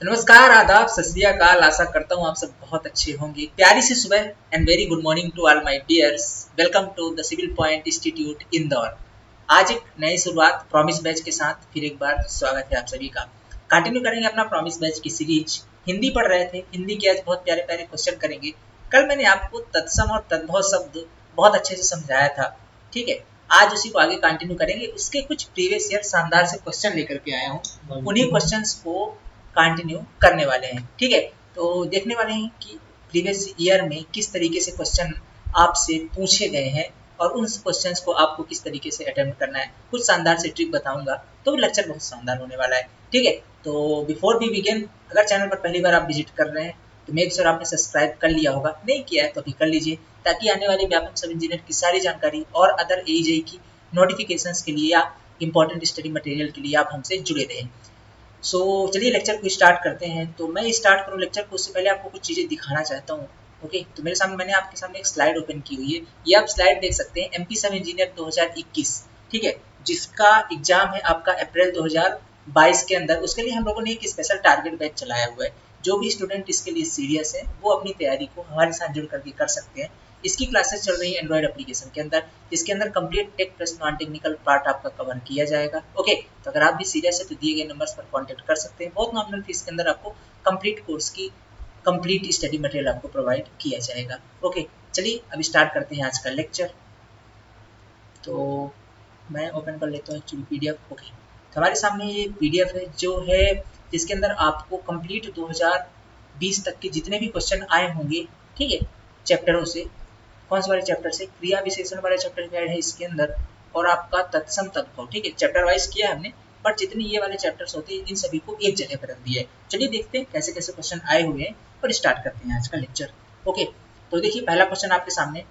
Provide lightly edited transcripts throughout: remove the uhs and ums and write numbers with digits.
तो नमस्कार, आदाब, सत श्री अकाल। आशा करता हूँ आप सब बहुत अच्छे होंगे। प्यारी सी सुबह and very good morning to all my dears. Welcome to the civil point institute Indore. आज एक नई शुरुआत प्रॉमिस बैच के साथ फिर एक बार स्वागत है आप सभी का। कंटिन्यू करेंगे अपना प्रॉमिस बैच की सीरीज। हिंदी पढ़ रहे थे, हिंदी के आज बहुत प्यारे प्यारे क्वेश्चन करेंगे। कल मैंने आपको तत्सम और तद्भव शब्द बहुत अच्छे से समझाया था, ठीक है। आज उसी को आगे कंटिन्यू करेंगे। उसके कुछ प्रीवियस ईयर शानदार से क्वेश्चन लेकर के आया हूँ, उन्हीं क्वेश्चंस को कंटिन्यू करने वाले हैं, ठीक है। तो देखने वाले हैं कि प्रीवियस ईयर में किस तरीके से क्वेश्चन आपसे पूछे गए हैं और उन क्वेश्चंस को आपको किस तरीके से अटेम्प्ट करना है। कुछ शानदार से ट्रिक बताऊंगा, तो लेक्चर बहुत शानदार होने वाला है, ठीक है। तो बिफोर वी बिगिन, अगर चैनल पर पहली बार आप विजिट कर रहे हैं तो मेक श्योर आपने सब्सक्राइब कर लिया होगा, नहीं किया है तो अभी कर लीजिए, ताकि आने वाले व्यापक सब इंजीनियर की सारी जानकारी और अदर एजेई की नोटिफिकेशंस के लिए या इंपॉर्टेंट स्टडी मटेरियल के लिए आप हमसे जुड़े रहें। सो चलिए लेक्चर को स्टार्ट करते हैं। तो मैं स्टार्ट करूँ लेक्चर को, उससे पहले आपको कुछ चीज़ें दिखाना चाहता हूँ। ओके, तो मेरे सामने मैंने आपके सामने एक स्लाइड ओपन की हुई है। ये आप स्लाइड देख सकते हैं, एमपी सब इंजीनियर 2021, ठीक है, जिसका एग्जाम है आपका अप्रैल 2022 के अंदर। उसके लिए हम लोगों ने एक स्पेशल टारगेट बैच चलाया हुआ है। जो भी स्टूडेंट इसके लिए सीरियस है वो अपनी तैयारी को हमारे साथ जुड़ करके कर सकते हैं। इसकी क्लासेस चल रही है एंड्रॉइड एप्लीकेशन के अंदर, जिसके अंदर complete tech plus non technical part आपका कवर किया जाएगा। ओके, तो अगर आप भी सीरियस है तो दिए गए नंबर्स पर कांटेक्ट कर सकते हैं। बहुत नॉमिनल फीस के अंदर आपको कंप्लीट कोर्स की कंप्लीट स्टडी मटेरियल आपको प्रोवाइड किया जाएगा। ओके, चलिए अब स्टार्ट करते हैं आज का लेक्चर। तो मैं ओपन कर लेता हूँ एक्चुअली पीडीएफ। ओके, तो हमारे सामने ये पीडीएफ है जो है, जिसके अंदर आपको कंप्लीट 2020 तक के जितने भी क्वेश्चन आए होंगे, ठीक है, चैप्टरों से। कौन से वाले चैप्टर से? क्रिया विशेषण वाले चैप्टर का है इसके अंदर, और आपका तत्सम तद्भव, ठीक है, चैप्टर वाइज किया है हमने, बट जितने ये वाले चैप्टर्स होते हैं इन सभी को एक जगह पर रख दिया है। चलिए देखते हैं कैसे कैसे क्वेश्चन आए हुए हैं और स्टार्ट करते हैं आज का लेक्चर। ओके, तो देखिए पहला क्वेश्चन आपके सामने,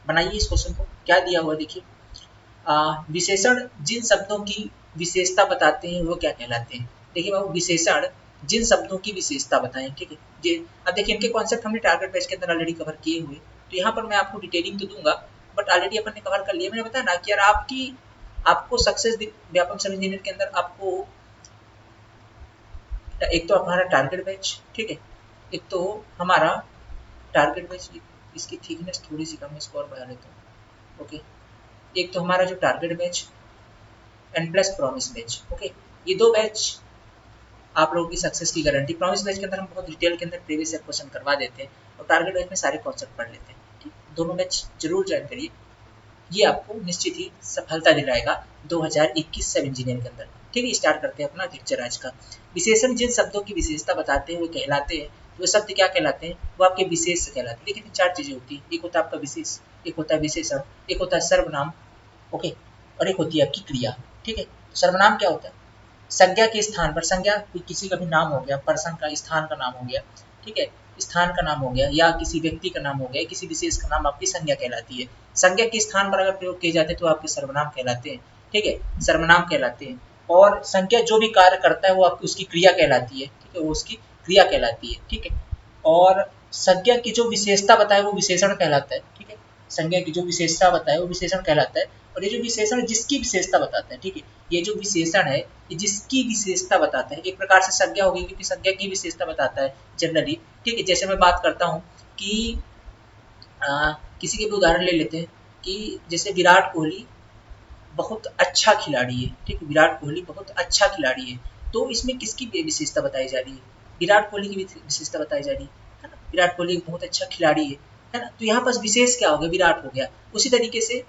बनाइए इस क्वेश्चन को। क्या दिया हुआ देखिए, विशेषण जिन शब्दों की विशेषता बताते हैं वो क्या कहलाते हैं। देखिए बाबू, विशेषण जिन शब्दों की विशेषता बताएं, ठीक है जी। अब देखिए इनके कॉन्सेप्ट हमने टारगेट बैच के अंदर ऑलरेडी कवर किए हुए, तो यहाँ पर मैं आपको डिटेलिंग तो दूंगा, बट ऑलरेडी अपन ने कवर कर लिया। मैंने बताया ना कि यार आपको सक्सेस व्यापक सब इंजीनियर के अंदर आपको एक तो हमारा टारगेट बैच, ठीक है, एक तो हमारा टारगेट बैच, इसकी थिकनेस थोड़ी सी कम है, इसको और बढ़ा लेता हूँ। ओके, एक तो हमारा जो target batch and plus promise batch. Okay, ये दो बैच आप लोगों की सक्सेस की गारंटी। प्रॉमिस बैच के अंदर हम बहुत डिटेल के अंदर प्रीवियस ईयर क्वेश्चन करवा देते हैं, और टारगेट बैच में सारे कॉन्सेप्ट पढ़ लेते हैं, ठीक। दोनों बैच जरूर ज्वाइन करिए, ये आपको निश्चित ही सफलता दिलाएगा 2021 सब इंजीनियर के अंदर। ठीक है, स्टार्ट करते हैं अपना लेक्चर आज का। विशेषण जिन शब्दों की विशेषता बताते हैं वो कहलाते हैं, वो शब्द क्या कहलाते हैं, वो आपके विशेष कहलाते हैं। देखिए चार चीजें होती हैं, एक होता है आपका विशेष, एक होता है विशेषण, एक होता है सर्वनाम, ओके, और एक होती है आपकी क्रिया, ठीक है। सर्वनाम क्या होता है? संज्ञा के स्थान पर, संज्ञा किसी का भी नाम हो गया, पर्सन का, स्थान का नाम हो गया, ठीक है, स्थान का नाम हो गया, या किसी व्यक्ति का नाम हो गया, किसी विशेष का नाम आपकी संज्ञा कहलाती है। संज्ञा के स्थान पर अगर प्रयोग किए जाते हैं तो आपके सर्वनाम कहलाते हैं, ठीक है, सर्वनाम कहलाते हैं। और संज्ञा जो भी कार्य करता है वो आपकी उसकी क्रिया कहलाती है, ठीक है, वो उसकी क्रिया कहलाती है, ठीक है। और संज्ञा की जो विशेषता बताए वो विशेषण कहलाता है, ठीक है, संज्ञा की जो विशेषता बताए वो विशेषण कहलाता है। और ये जो विशेषण जिसकी विशेषता बताता है, ठीक है, ये जो विशेषण है ये जिसकी विशेषता बताता है, एक प्रकार से संज्ञा होगी क्योंकि संज्ञा की विशेषता बताता है जनरली, ठीक है। जैसे मैं बात करता हूँ कि किसी के भी उदाहरण ले लेते हैं कि जैसे विराट कोहली बहुत अच्छा खिलाड़ी है, ठीक है, विराट कोहली बहुत अच्छा खिलाड़ी है, तो इसमें किसकी विशेषता बताई जा रही है? विराट कोहली की विशेषता बताई जा रही है ना, विराट कोहली बहुत अच्छा खिलाड़ी है ना, तो यहाँ पर विशेष क्या हो गया? विराट हो गया। उसी तरीके से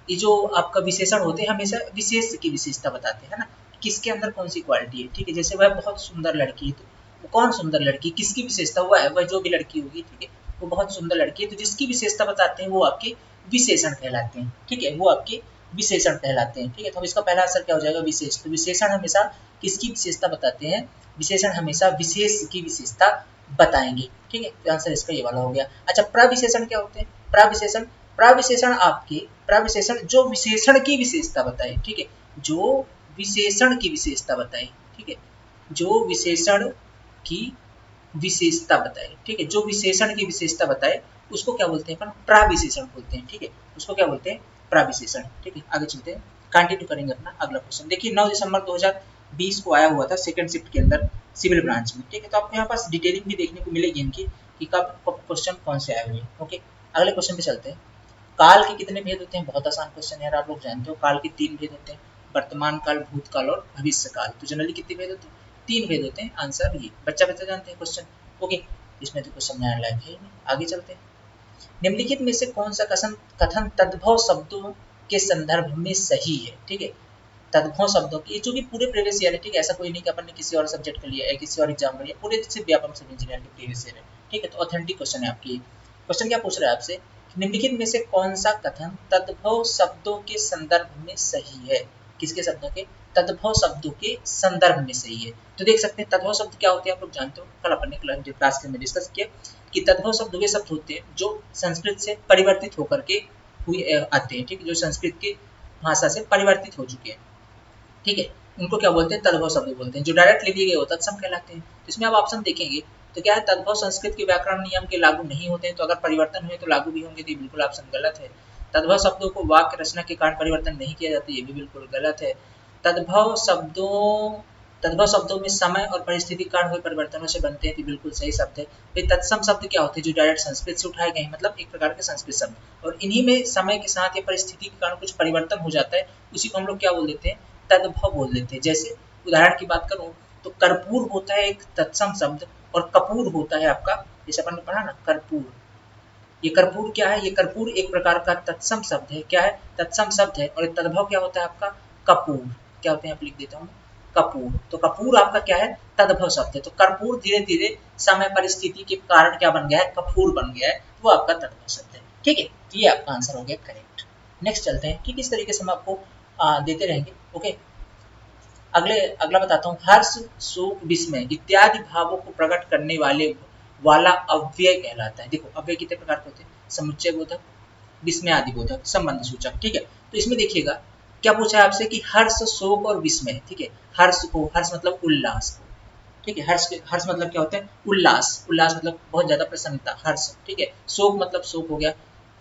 ये जो आपका विशेषण होते हैं हमेशा विशेष की विशेषता बताते हैं ना, किसके अंदर कौन सी क्वालिटी है, ठीक है। जैसे वह बहुत सुंदर लड़की है, तो वो कौन सुंदर लड़की, किसकी विशेषता? हुआ है वह जो भी लड़की होगी, ठीक है, वो बहुत सुंदर लड़की है, तो जिसकी विशेषता बताते हैं वो आपके विशेषण कहलाते हैं, ठीक है, वो आपके विशेषण कहलाते हैं, ठीक है। तो इसका पहला आंसर क्या हो जाएगा? विशेष। तो विशेषण हमेशा किसकी विशेषता बताते हैं? विशेषण हमेशा विशेष की विशेषता बताएंगे, ठीक है। तो आंसर इसका ये वाला हो गया। अच्छा, प्रविशेषण क्या होते हैं? प्रविशेषण, प्रविशेषण आपके, प्रविशेषण जो विशेषण की विशेषता बताए, ठीक है, जो विशेषण की विशेषता बताए, ठीक है, जो विशेषण की विशेषता बताए, ठीक है, जो विशेषण की विशेषता बताए उसको क्या बोलते हैं? अपन प्राविशेषण बोलते हैं, ठीक है, उसको क्या बोलते हैं? प्राविशेषण, ठीक है। आगे चलते हैं, कंटिन्यू करेंगे अपना अगला क्वेश्चन। देखिए 9 दिसंबर 20 को आया हुआ था सेकंड शिफ्ट के अंदर सिविल ब्रांच में, ठीक है। तो आपको यहाँ पास डिटेलिंग भी देखने को मिलेगी इनकी कि कब क्वेश्चन कौन से आए हुए हैं। ओके, अगले क्वेश्चन पे चलते हैं। काल के कितने भेद होते हैं? बहुत आसान क्वेश्चन यार, आप लोग जानते हो काल के 3 भेद होते हैं, वर्तमान काल, भूतकाल और भविष्य काल। तो जनरली कितने भेद होते हैं? 3 भेद होते हैं। आंसर ये बच्चा बच्चा जानते हैं क्वेश्चन। ओके, इसमें तो कुछ समझाने लायक है ही नहीं। आगे चलते हैं। निम्नलिखित में से कौन सा कथन कथन तद्भव शब्दों के संदर्भ में सही है? ठीक है, तद्भव शब्दों की, जो कि पूरे प्रीवियस ईयर है, ठीक है, ऐसा कोई नहीं कि अपन ने किसी और सब्जेक्ट का लिया है, किसी और एग्जाम का लिया, पूरे से व्यापम सब इंजीनियर के प्रीवियस ईयर है, ठीक है। तो ऑथेंटिक क्वेश्चन है आपकी। क्वेश्चन क्या पूछ रहा है आपसे? निम्नलिखित में से कौन सा कथन तद्भव शब्दों के संदर्भ में सही है? किसके शब्दों के? तद्भव शब्दों के संदर्भ में सही है। तो देख सकते हैं तद्भव शब्द क्या होते हैं, आप लोग जानते हो, कल अपन ने क्लास के अंदर डिस्कस किया कि तद्भव शब्द वे शब्द होते हैं जो संस्कृत से परिवर्तित होकर के हुए आते हैं, ठीक है, जो संस्कृत की भाषा से परिवर्तित हो चुके हैं, ठीक है, उनको क्या बोलते हैं? तद्भव शब्द बोलते हैं। जो डायरेक्ट लिए गए हो तत्सम कहलाते हैं। तो इसमें आप ऑप्शन देखेंगे तो क्या है, तद्भव संस्कृत के व्याकरण नियम के लागू नहीं होते हैं, तो अगर परिवर्तन हुए तो लागू भी होंगे, तो ये बिल्कुल ऑप्शन गलत है। तद्भव शब्दों को वाक्य रचना के कारण परिवर्तन नहीं किया जाता, ये भी बिल्कुल गलत है। तद्भव शब्दों तद्भव शब्दों में समय और परिस्थिति के कारण हुए परिवर्तनों से बनते हैं, तो बिल्कुल सही शब्द है। फिर तत्सम शब्द क्या होते हैं? जो डायरेक्ट संस्कृत से उठाए गए हैं, मतलब एक प्रकार के संस्कृत शब्द, और इन्हीं में समय के साथ या परिस्थिति के कारण कुछ परिवर्तन हो जाता है, उसी को हम लोग क्या बोल देते हैं? तद्भव बोल देते हैं। जैसे उदाहरण की बात करूं तो कर्पूर होता है एक तत्सम शब्द, और कपूर होता है आपका, जैसे अपन ने पढ़ा ना कर्पूर, ये कर्पूर क्या है? ये कर्पूर एक प्रकार का तत्सम शब्द है। क्या है? तत्सम शब्द है। और तद्भव क्या होता है आपका? कपूर। क्या होते हैं? आप लिख देता हूँ, कपूर। तो कपूर आपका क्या है? तद्भव शब्द है। तो कर्पूर धीरे धीरे समय परिस्थिति के कारण क्या बन गया है? कपूर बन गया है, वो आपका तद्भव शब्द है, ठीक है। ये आपका आंसर हो गया करेक्ट। नेक्स्ट चलते हैं, ठीक, इस तरीके से हम आपको देते रहेंगे। ओके, अगला बताता हूँ। हर्ष, शोक, विस्मय इत्यादि भावों को प्रकट करने वाला अव्यय कहलाता है। देखो अव्यय कितने प्रकार के होते हैं? समुच्चय बोधक, विस्मय आदि बोधक, संबंध सूचक, ठीक है। तो इसमें देखिएगा क्या पूछा है आपसे कि हर्ष, शोक और विस्मय, ठीक है। हर्ष मतलब उल्लास को, ठीक है। हर्ष मतलब क्या होता है? उल्लास। उल्लास मतलब बहुत ज्यादा प्रसन्नता, हर्ष, ठीक है। शोक मतलब शोक हो गया।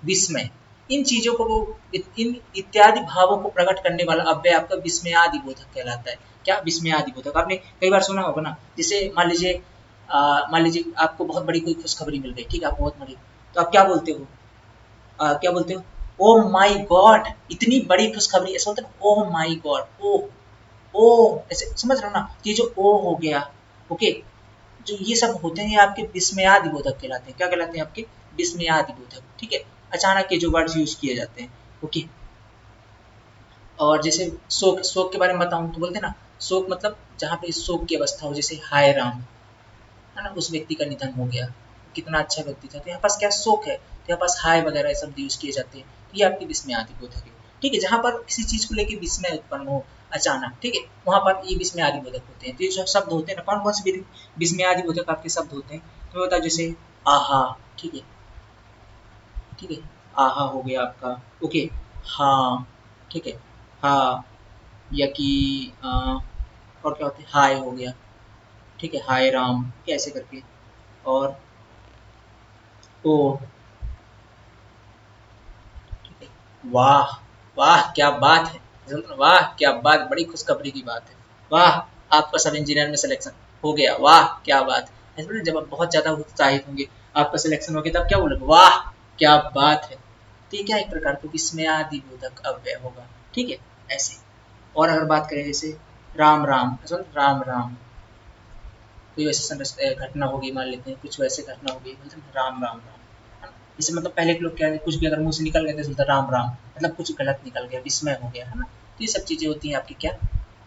विस्मय, इन चीजों को वो इन इत्यादि भावों को प्रकट करने वाला अव्यय आपका विस्मयादि बोधक कहलाता है। क्या? विस्मयादि बोधक। आपने कई बार सुना होगा ना, जैसे मान लीजिए आपको बहुत बड़ी कोई खुशखबरी मिल गई, ठीक है, आपको बहुत बड़ी, तो आप क्या बोलते हो? क्या बोलते हो? ओ माई गॉड, इतनी बड़ी खुशखबरी, ऐसा होता है ना, ओ माई गॉड, ओ ओ, ऐसे समझ रहे हो ना? ये जो ओ हो गया, ओके, जो ये सब होते हैं ये आपके विस्मयादि बोधक कहलाते हैं। क्या कहलाते हैं? आपके विस्मयादि बोधक, ठीक है। अचानक के जो वर्ड्स यूज किए जाते हैं, ओके। और जैसे शोक, शोक के बारे में बताऊं तो बोलते हैं ना, शोक मतलब जहाँ पे शोक की अवस्था हो, जैसे हाय राम, है ना, उस व्यक्ति का निधन हो गया, कितना अच्छा व्यक्ति था, तो यहाँ पास क्या शोक है, तो यहाँ पास हाय वगैरह शब्द यूज किए जाते हैं। तो ये आपकी विस्मयादि बोधक है, ठीक है। जहाँ पर किसी चीज को लेकर विस्मय उत्पन्न हो अचानक, ठीक है, वहां पर ये विस्मयादि बोधक होते हैं। तो ये जो शब्द होते हैं ना, कौन कौन से विस्मयादि बोधक आपके शब्द होते हैं? तो होता है जैसे आहा, ठीक है, ठीक है, आहा हो गया आपका, ओके। हाँ, ठीक है, हाँ, या कि और क्या होते हैं? हाय हो गया, ठीक है, हाय राम, कैसे करके, और ओ, ठीक है, वाह, वाह क्या बात है, वाह क्या बात, बड़ी खुशखबरी की बात है, वाह, आपका सब इंजीनियर में सिलेक्शन हो गया, वाह क्या बात है। ऐसे बोले जब आप बहुत ज्यादा उत्साहित होंगे, आपका सिलेक्शन हो गया, तब क्या बोलोगे? वाह क्या बात है। तो ये क्या एक प्रकार का विस्मयादि बोधक अव्यय होगा, ठीक है, ऐसे। और अगर बात करें जैसे राम राम, राम राम, कोई वैसे घटना होगी, मान लेते हैं कुछ वैसे घटना होगी, बोलते हैं राम राम राम, है ना? इससे मतलब पहले के लोग क्या है, कुछ भी अगर मुंह से निकल गया तो बोलता राम राम, मतलब कुछ गलत निकल गया, विस्मय हो गया, है ना। तो ये सब चीजें होती हैं आपकी क्या?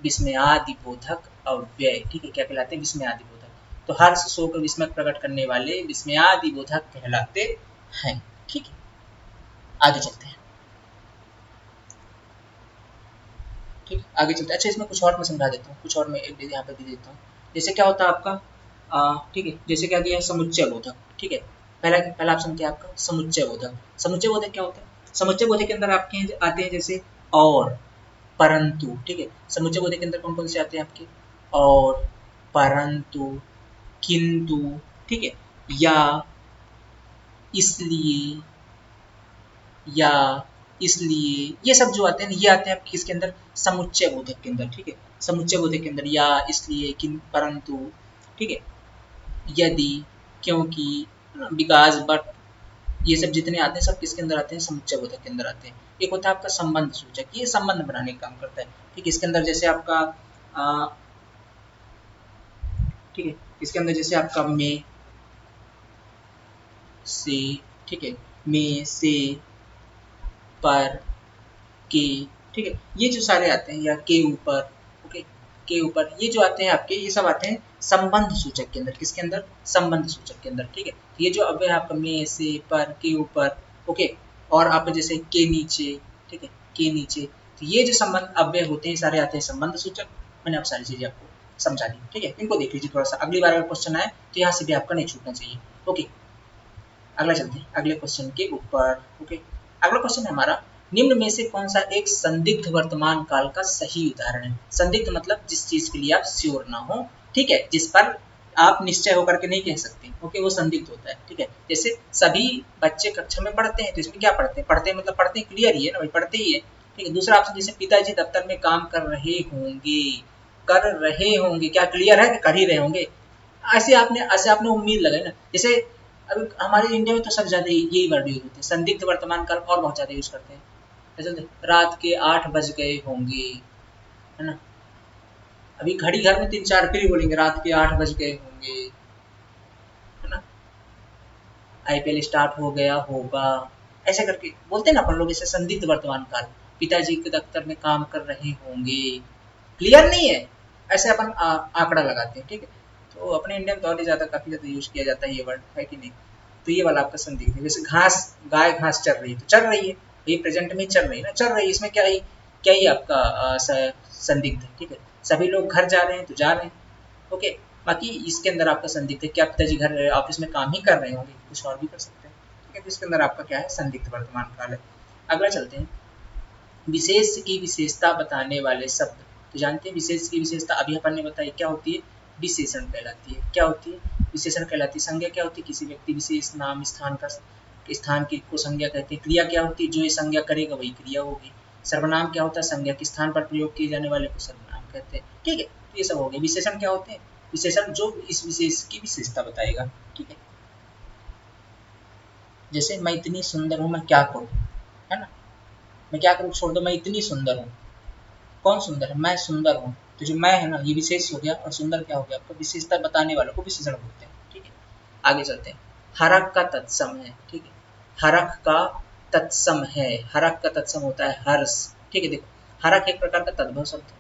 विस्मयादि बोधक अव्यय, ठीक है, क्या कहलाते हैं? विस्मयादि बोधक। तो हर्ष, शोक और विस्मय प्रकट करने वाले विस्मयादि बोधक कहलाते हैं, ठीक है। आगे चलते हैं, ठीक, आगे चलते हैं। अच्छा, इसमें कुछ और मैं समझा देता हूँ, कुछ और मैं एक यहाँ पे दे देता हूँ। जैसे क्या होता है आपका, ठीक है, जैसे क्या दिया है? समुच्चय बोधक, ठीक है। पहला पहला ऑप्शन क्या है आपका? समुच्चय बोधक। समुच्चय बोधक क्या होता है? समुच्चय बोधक के अंदर आपके आते हैं जैसे और, परंतु, ठीक है। समुच्चय बोधक के अंदर कौन कौन से आते हैं आपके? और, परंतु, किंतु, ठीक है, या, इसलिए, या, इसलिए, ये सब जो आते हैं ये आते हैं आपके किसके अंदर? समुच्चय बोधक के अंदर, ठीक है। समुच्चय बोधक के अंदर या, इसलिए, किन, परंतु, ठीक है, यदि, क्योंकि, बिकॉज, बट, ये सब जितने आते हैं सब किसके अंदर आते हैं, समुच्चय बोधक के अंदर आते हैं। एक होता है आपका संबंध सूचक, ये संबंध बनाने का काम करता है। ठीक है, इसके अंदर जैसे आपका ठीक है, इसके अंदर जैसे आपका में से, ठीक है, में से, पर, के, ठीक है, ये जो सारे आते हैं, या के ऊपर, ओके, के ऊपर, ये जो आते हैं आपके, ये सब आते हैं संबंध सूचक के अंदर। किसके अंदर, संबंध सूचक के अंदर। ठीक है, ये जो अव्यय है आपका में से, पर, के ऊपर, ओके, और आप जैसे के नीचे, ठीक है, के नीचे, तो ये जो संबंध अव्यय होते हैं सारे आते हैं संबंध सूचक। मैंने आप सारी चीजें आपको समझा दी। ठीक है, इनको देख लीजिए थोड़ा सा, अगली बार अगर क्वेश्चन आए तो यहाँ से भी आपका नहीं छूटना चाहिए। ओके, अगला चलते हैं अगले क्वेश्चन के ऊपर। ओके, अगला क्वेश्चन है हमारा, निम्न में से कौन सा एक संदिग्ध वर्तमान काल का सही उदाहरण है। संदिग्ध मतलब जिस चीज के लिए आप श्योर ना हो, ठीक है, जिस पर आप निश्चय होकर के नहीं कह सकते, ओके, वो संदिग्ध होता है। ठीक है, जैसे सभी बच्चे कक्षा में पढ़ते हैं, तो इसमें क्या पढ़ते हैं, पढ़ते हैं मतलब पढ़ते हैं, क्लियर ही है ना भाई, पढ़ते ही है। ठीक है, दूसरा ऑप्शन जैसे पिताजी दफ्तर में काम कर रहे होंगे, कर रहे होंगे, क्या क्लियर है कि कर ही रहे होंगे, ऐसे आपने उम्मीद लगाई ना। जैसे अभी हमारे इंडिया में तो सबसे ज्यादा यही वर्ड यूज होते हैं, संदिग्ध वर्तमान काल और बहुत ज्यादा यूज करते हैं। जैसे रात के 8 बज गए होंगे, है ना, अभी घड़ी घर में 3-4 फिर बोलेंगे रात के 8 बज गए होंगे, है ना, आईपीएल स्टार्ट हो गया होगा, ऐसे करके बोलते हैं ना अपन लोग। इसे संदिग्ध वर्तमान काल, पिताजी के दफ्तर में काम कर रहे होंगे, क्लियर नहीं है, ऐसे अपन आंकड़ा लगाते हैं। ठीक है, तो अपने इंडिया में तो और ज्यादा काफी ज्यादा यूज किया जाता है ये वर्ड, है कि नहीं। तो ये वाला आपका संदिग्ध है। जैसे घास, गाय घास चर रही है, तो चर रही है, ये प्रेजेंट में चल रही है ना, चल रही है, इसमें क्या ही आपका संदिग्ध है। ठीक है, सभी लोग घर जा रहे हैं तो जा रहे हैं, ओके। बाकी इसके अंदर आपका संदिग्ध है, क्या पिताजी घर ऑफिस में काम ही कर रहे होंगे, कुछ और भी कर सकते हैं। ठीक है, तो इसके अंदर आपका क्या है, संदिग्ध वर्तमान काल है। अगला चलते हैं, विशेष की विशेषता बताने वाले शब्द। तो जानते हैं विशेष की विशेषता, अभी अपन ने बताई क्या होती है, विशेषण कहलाती है। क्या होती है, विशेषण कहलाती है। संज्ञा क्या होती है, किसी व्यक्ति विशेष, नाम, स्थान का, स्थान की को संज्ञा कहते हैं। क्रिया क्या होती है, जो ये संज्ञा करेगा वही क्रिया होगी। सर्वनाम क्या होता है, संज्ञा के स्थान पर प्रयोग किए जाने वाले को सर्वनाम कहते हैं। ठीक है, तो ये सब हो गया। विशेषण क्या होते हैं, विशेषण जो इस विशेष की विशेषता बताएगा। ठीक है, जैसे मैं इतनी सुंदर हूँ, मैं क्या करूँ, है ना, मैं क्या करूँ, छोड़ दो, मैं इतनी सुंदर हूँ, कौन सुंदर है, मैं सुंदर हूँ। तो जो मैं है ना, ये विशेष हो गया, और सुंदर क्या हो गया आपका, विशेषता बताने वालों को विशेषण बोलते हैं। ठीक है, आगे चलते हैं, हरक का तत्सम है। ठीक है, हरक का तत्सम है, हरक का तत्सम होता है हर्ष। ठीक है, देखो, हरक एक प्रकार का तद्भव शब्द है।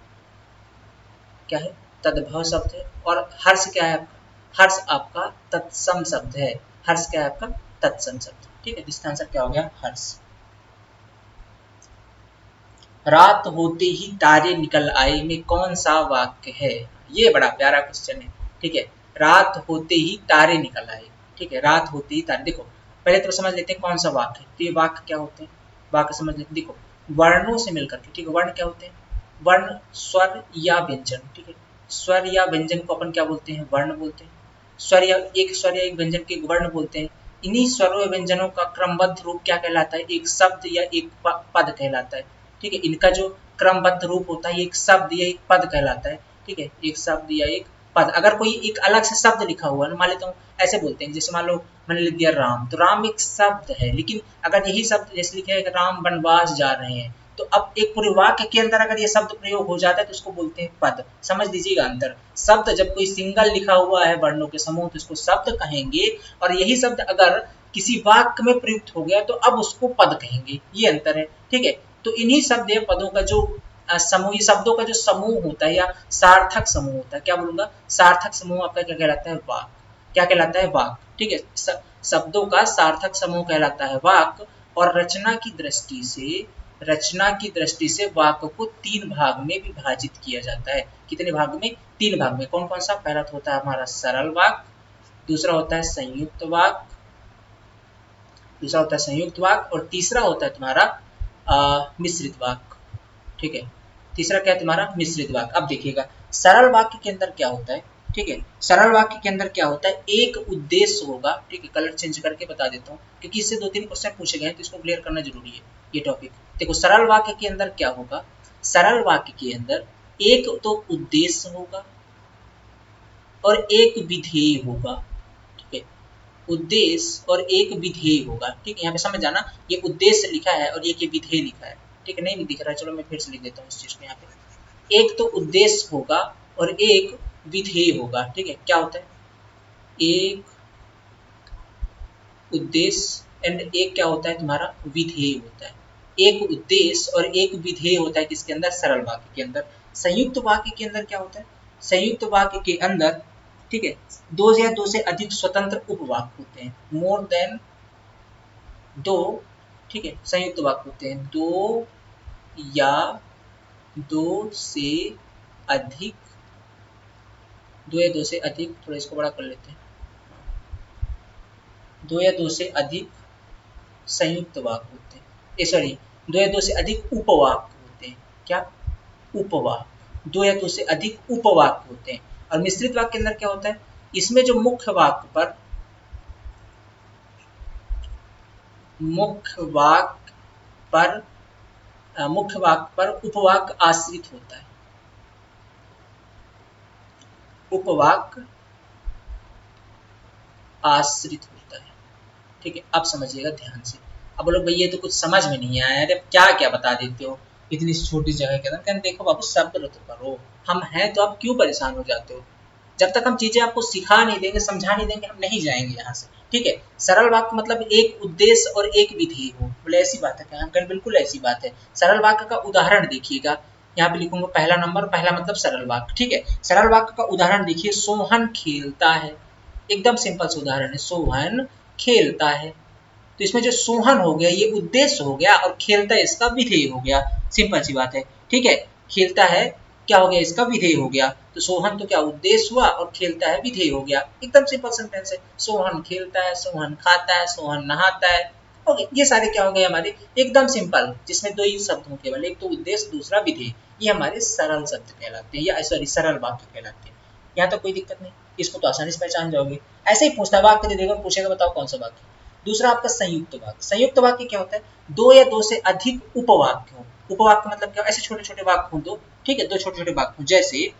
क्या है, तद्भव शब्द है। और हर्ष क्या है आपका, हर्ष आपका तत्सम शब्द है। हर्ष क्या है आपका, तत्सम शब्द। ठीक है, इसका आंसर क्या हो गया, हर्ष। रात होते ही तारे निकल आए में कौन सा वाक्य है। ये बड़ा प्यारा क्वेश्चन है। ठीक है, रात होते ही तारे निकल आए। ठीक है, रात होते ही तारे, देखो पहले तो समझ लेते हैं कौन सा वाक्य है। तो ये वाक्य क्या होते हैं, वाक्य समझ लेते हैं। देखो, वर्णों से मिलकर के, ठीक है, वर्ण क्या होते हैं, वर्ण स्वर या व्यंजन। ठीक है, स्वर या व्यंजन को अपन क्या बोलते हैं, वर्ण बोलते हैं। स्वर या एक व्यंजन के वर्ण बोलते हैं। इन्हीं स्वरों व्यंजनों का क्रमबद्ध रूप क्या कहलाता है, एक शब्द या एक पद कहलाता है। ठीक है, इनका जो क्रमबद्ध रूप होता है, एक शब्द या एक पद कहलाता है। ठीक है, एक शब्द या एक पद। अगर कोई एक अलग से शब्द लिखा हुआ है, मान लेता हूँ, ऐसे बोलते हैं, जैसे मान लो मैंने लिख दिया राम, तो राम एक शब्द है, लेकिन अगर यही शब्द जैसे लिखे है राम वनवास जा रहे हैं, तो अब एक पूरे वाक्य के अंदर अगर ये शब्द प्रयोग हो जाता है तो उसको बोलते हैं पद। समझ लीजिएगा अंतर। शब्द जब कोई सिंगल लिखा हुआ है वर्णों के समूह, तो इसको शब्द कहेंगे, और यही शब्द अगर किसी वाक्य में प्रयुक्त हो गया तो अब उसको पद कहेंगे। ये अंतर है। ठीक है, तो इन्हीं शब्द या पदों का जो समूह, ये शब्दों का जो समूह होता है या सार्थक समूह होता है, क्या बोलूंगा, सार्थक समूह आपका क्या कहलाता है, वाक्य। क्या कहलाता है, वाक्य। ठीक है, शब्दों का सार्थक समूह कहलाता है वाक्य। और रचना की दृष्टि से वाक्य को 3 भाग में विभाजित किया जाता है। कितने भाग में, 3 भाग में। कौन कौन सा, पहला तो होता है हमारा सरल वाक्य, दूसरा होता है संयुक्त वाक्य, और तीसरा होता है तुम्हारा मिश्रित वाक्य। ठीक है, तीसरा क्या है तुम्हारा, मिश्रित वाक्य। अब देखिएगा सरल वाक्य के अंदर क्या होता है। ठीक है, सरल वाक्य के अंदर क्या होता है, एक उद्देश्य होगा। ठीक है, कलर चेंज करके बता देता हूँ, क्योंकि इससे 2-3 क्वेश्चन पूछे गए हैं, तो इसको क्लियर करना जरूरी है ये टॉपिक। देखो, सरल वाक्य के अंदर क्या होगा, सरल वाक्य के अंदर एक तो उद्देश्य होगा और एक विधेय होगा। ठीक है, उद्देश्य और एक विधेय होगा। ठीक है, यहाँ पे समझ जाना, ये उद्देश्य लिखा है और ये विधेय लिखा है। ठीक है, नहीं दिख रहा है, चलो मैं फिर से लिख देता हूँ इस चीज को। यहाँ पे एक तो उद्देश्य होगा और एक विधेय होगा। ठीक है, क्या होता है, एक उद्देश्य एंड एक क्या होता है तुम्हारा, विधेय होता है। एक उद्देश्य और एक विधेय होता है किसके अंदर, सरल वाक्य के अंदर। संयुक्त वाक्य के अंदर क्या होता है, संयुक्त वाक्य के अंदर, ठीक है, दो या दो से अधिक स्वतंत्र उपवाक्य होते हैं, मोर देन दो। ठीक है, संयुक्त वाक्य होते हैं दो या दो से अधिक, दो या दो से अधिक, थोड़ा इसको बड़ा कर लेते हैं, दो या दो से अधिक संयुक्त वाक्य होते हैं, सॉरी, दो या दो से अधिक उपवाक्य होते हैं। क्या, उपवाक्य, दो या दो से अधिक उपवाक्य होते हैं। और मिश्रित वाक्य के अंदर क्या होता है, इसमें जो मुख्य वाक्य पर उपवाक्य आश्रित होता है, उपवाक्य आश्रित होता है। ठीक है, अब समझिएगा ध्यान से। अब बोलो भैया तो कुछ समझ में नहीं आया, अरे क्या क्या बता देते हो इतनी छोटी जगह के अंदर। कहते देखो बाबू, शब्द तो करो, हम हैं तो आप क्यों परेशान हो जाते हो। जब तक हम चीजें आपको सिखा नहीं देंगे, समझा नहीं देंगे, हम नहीं जाएंगे यहाँ से। ठीक है, सरल वाक्य मतलब एक उद्देश्य और एक विधि हो। बोले ऐसी बात है क्या, हम बिल्कुल ऐसी बात है। सरल वाक्य का उदाहरण देखिएगा, यहाँ पे लिखूंगा पहला नंबर, पहला मतलब सरल वाक्य। ठीक है, सरल वाक्य का उदाहरण देखिए, सोहन खेलता है, एकदम सिंपल सा उदाहरण है, सोहन खेलता है। तो इसमें जो सोहन हो गया ये उद्देश्य हो गया और खेलता है इसका विधेय हो गया, सिंपल सी बात है। ठीक है, खेलता है क्या हो गया, इसका विधेय हो गया। तो सोहन तो क्या उद्देश्य हुआ और खेलता है विधेय हो गया, एकदम सिंपल सेंटेंस है। सोहन खेलता है, सोहन खाता है, सोहन नहाता है। ओके, ये सारे क्या हो गए हमारे, एकदम सिंपल, जिसमें दो ही शब्द हो केवल, एक तो उद्देश्य दूसरा विधेय। ये हमारे सरल शब्द कहलाते हैं, या सॉरी सरल वाक्य कहलाते हैं। यहाँ तक कोई दिक्कत नहीं, इसको तो आसानी से पहचान जाओगे। ऐसे ही पूछता वाक्य दे देगा, पूछेगा बताओ कौन सा वाक्य। दूसरा आपका संयुक्त वाक्य। संयुक्त वाक्य क्या होता है, दो या दो से अधिक उपवाक्य हो। उपवाक्य मतलब क्या, ऐसे छोटे छोटे वाक्य हो दो। ठीक है, दो छोटे छोटे वाक्य हो। जैसे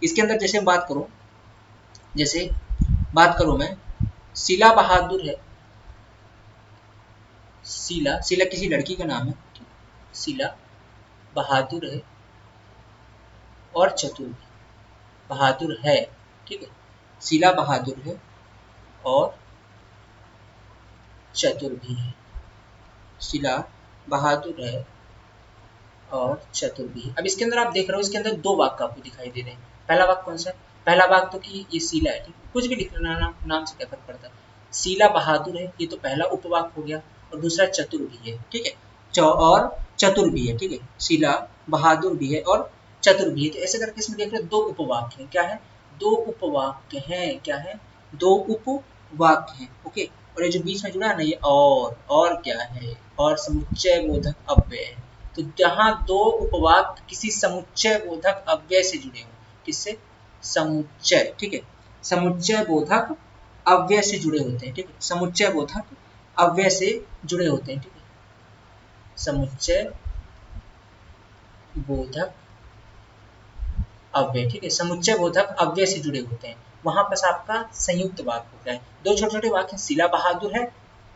इसके अंदर जैसे बात करूं, जैसे बात करूं मैं, शीला बहादुर है, शीला, शीला किसी लड़की का नाम है, शीला बहादुर है और चतुर भी, बहादुर है। ठीक है, शीला बहादुर है और चतुर भी है, शीला बहादुर है और चतुर भी है। अब इसके अंदर आप देख रहे हो, इसके अंदर दो वाक्य आपको दिखाई दे रहे हैं। पहला वाक्य कौन सा है, पहला वाक्य तो कि ये शीला है, ठीक है, कुछ भी लिखना, नाम से क्या फर्क पड़ता है। शीला बहादुर है, ये तो पहला उपवाक्य हो गया, और दूसरा चतुर भी है। ठीक है, और चतुर भी है। ठीक है, शीला बहादुर भी है और चतुर भी है। तो ऐसे करके इसमें देख रहे हो दो उपवाक्य हैं। क्या है, दो उपवाक्य हैं। क्या है, दो उपवाक्य हैं। ओके, और ये जो बीच में जुड़ा है ना, ये और क्या है, और समुच्चय बोधक अव्यय है। तो जहां दो उपवाक्य किसी समुच्चय बोधक अव्यय से जुड़े हो, किससे, समुच्चय, ठीक है, समुच्चय बोधक अव्यय से जुड़े होते हैं। ठीक है, समुच्चय बोधक अव्यय से जुड़े होते हैं। ठीक है, समुच्चय बोधक अव्यय, ठीक है, समुच्चय बोधक अव्यय से जुड़े होते हैं, वहां पर आपका संयुक्त वाक्य होता है। दो छोटे छोटे वाक्य, शीला बहादुर है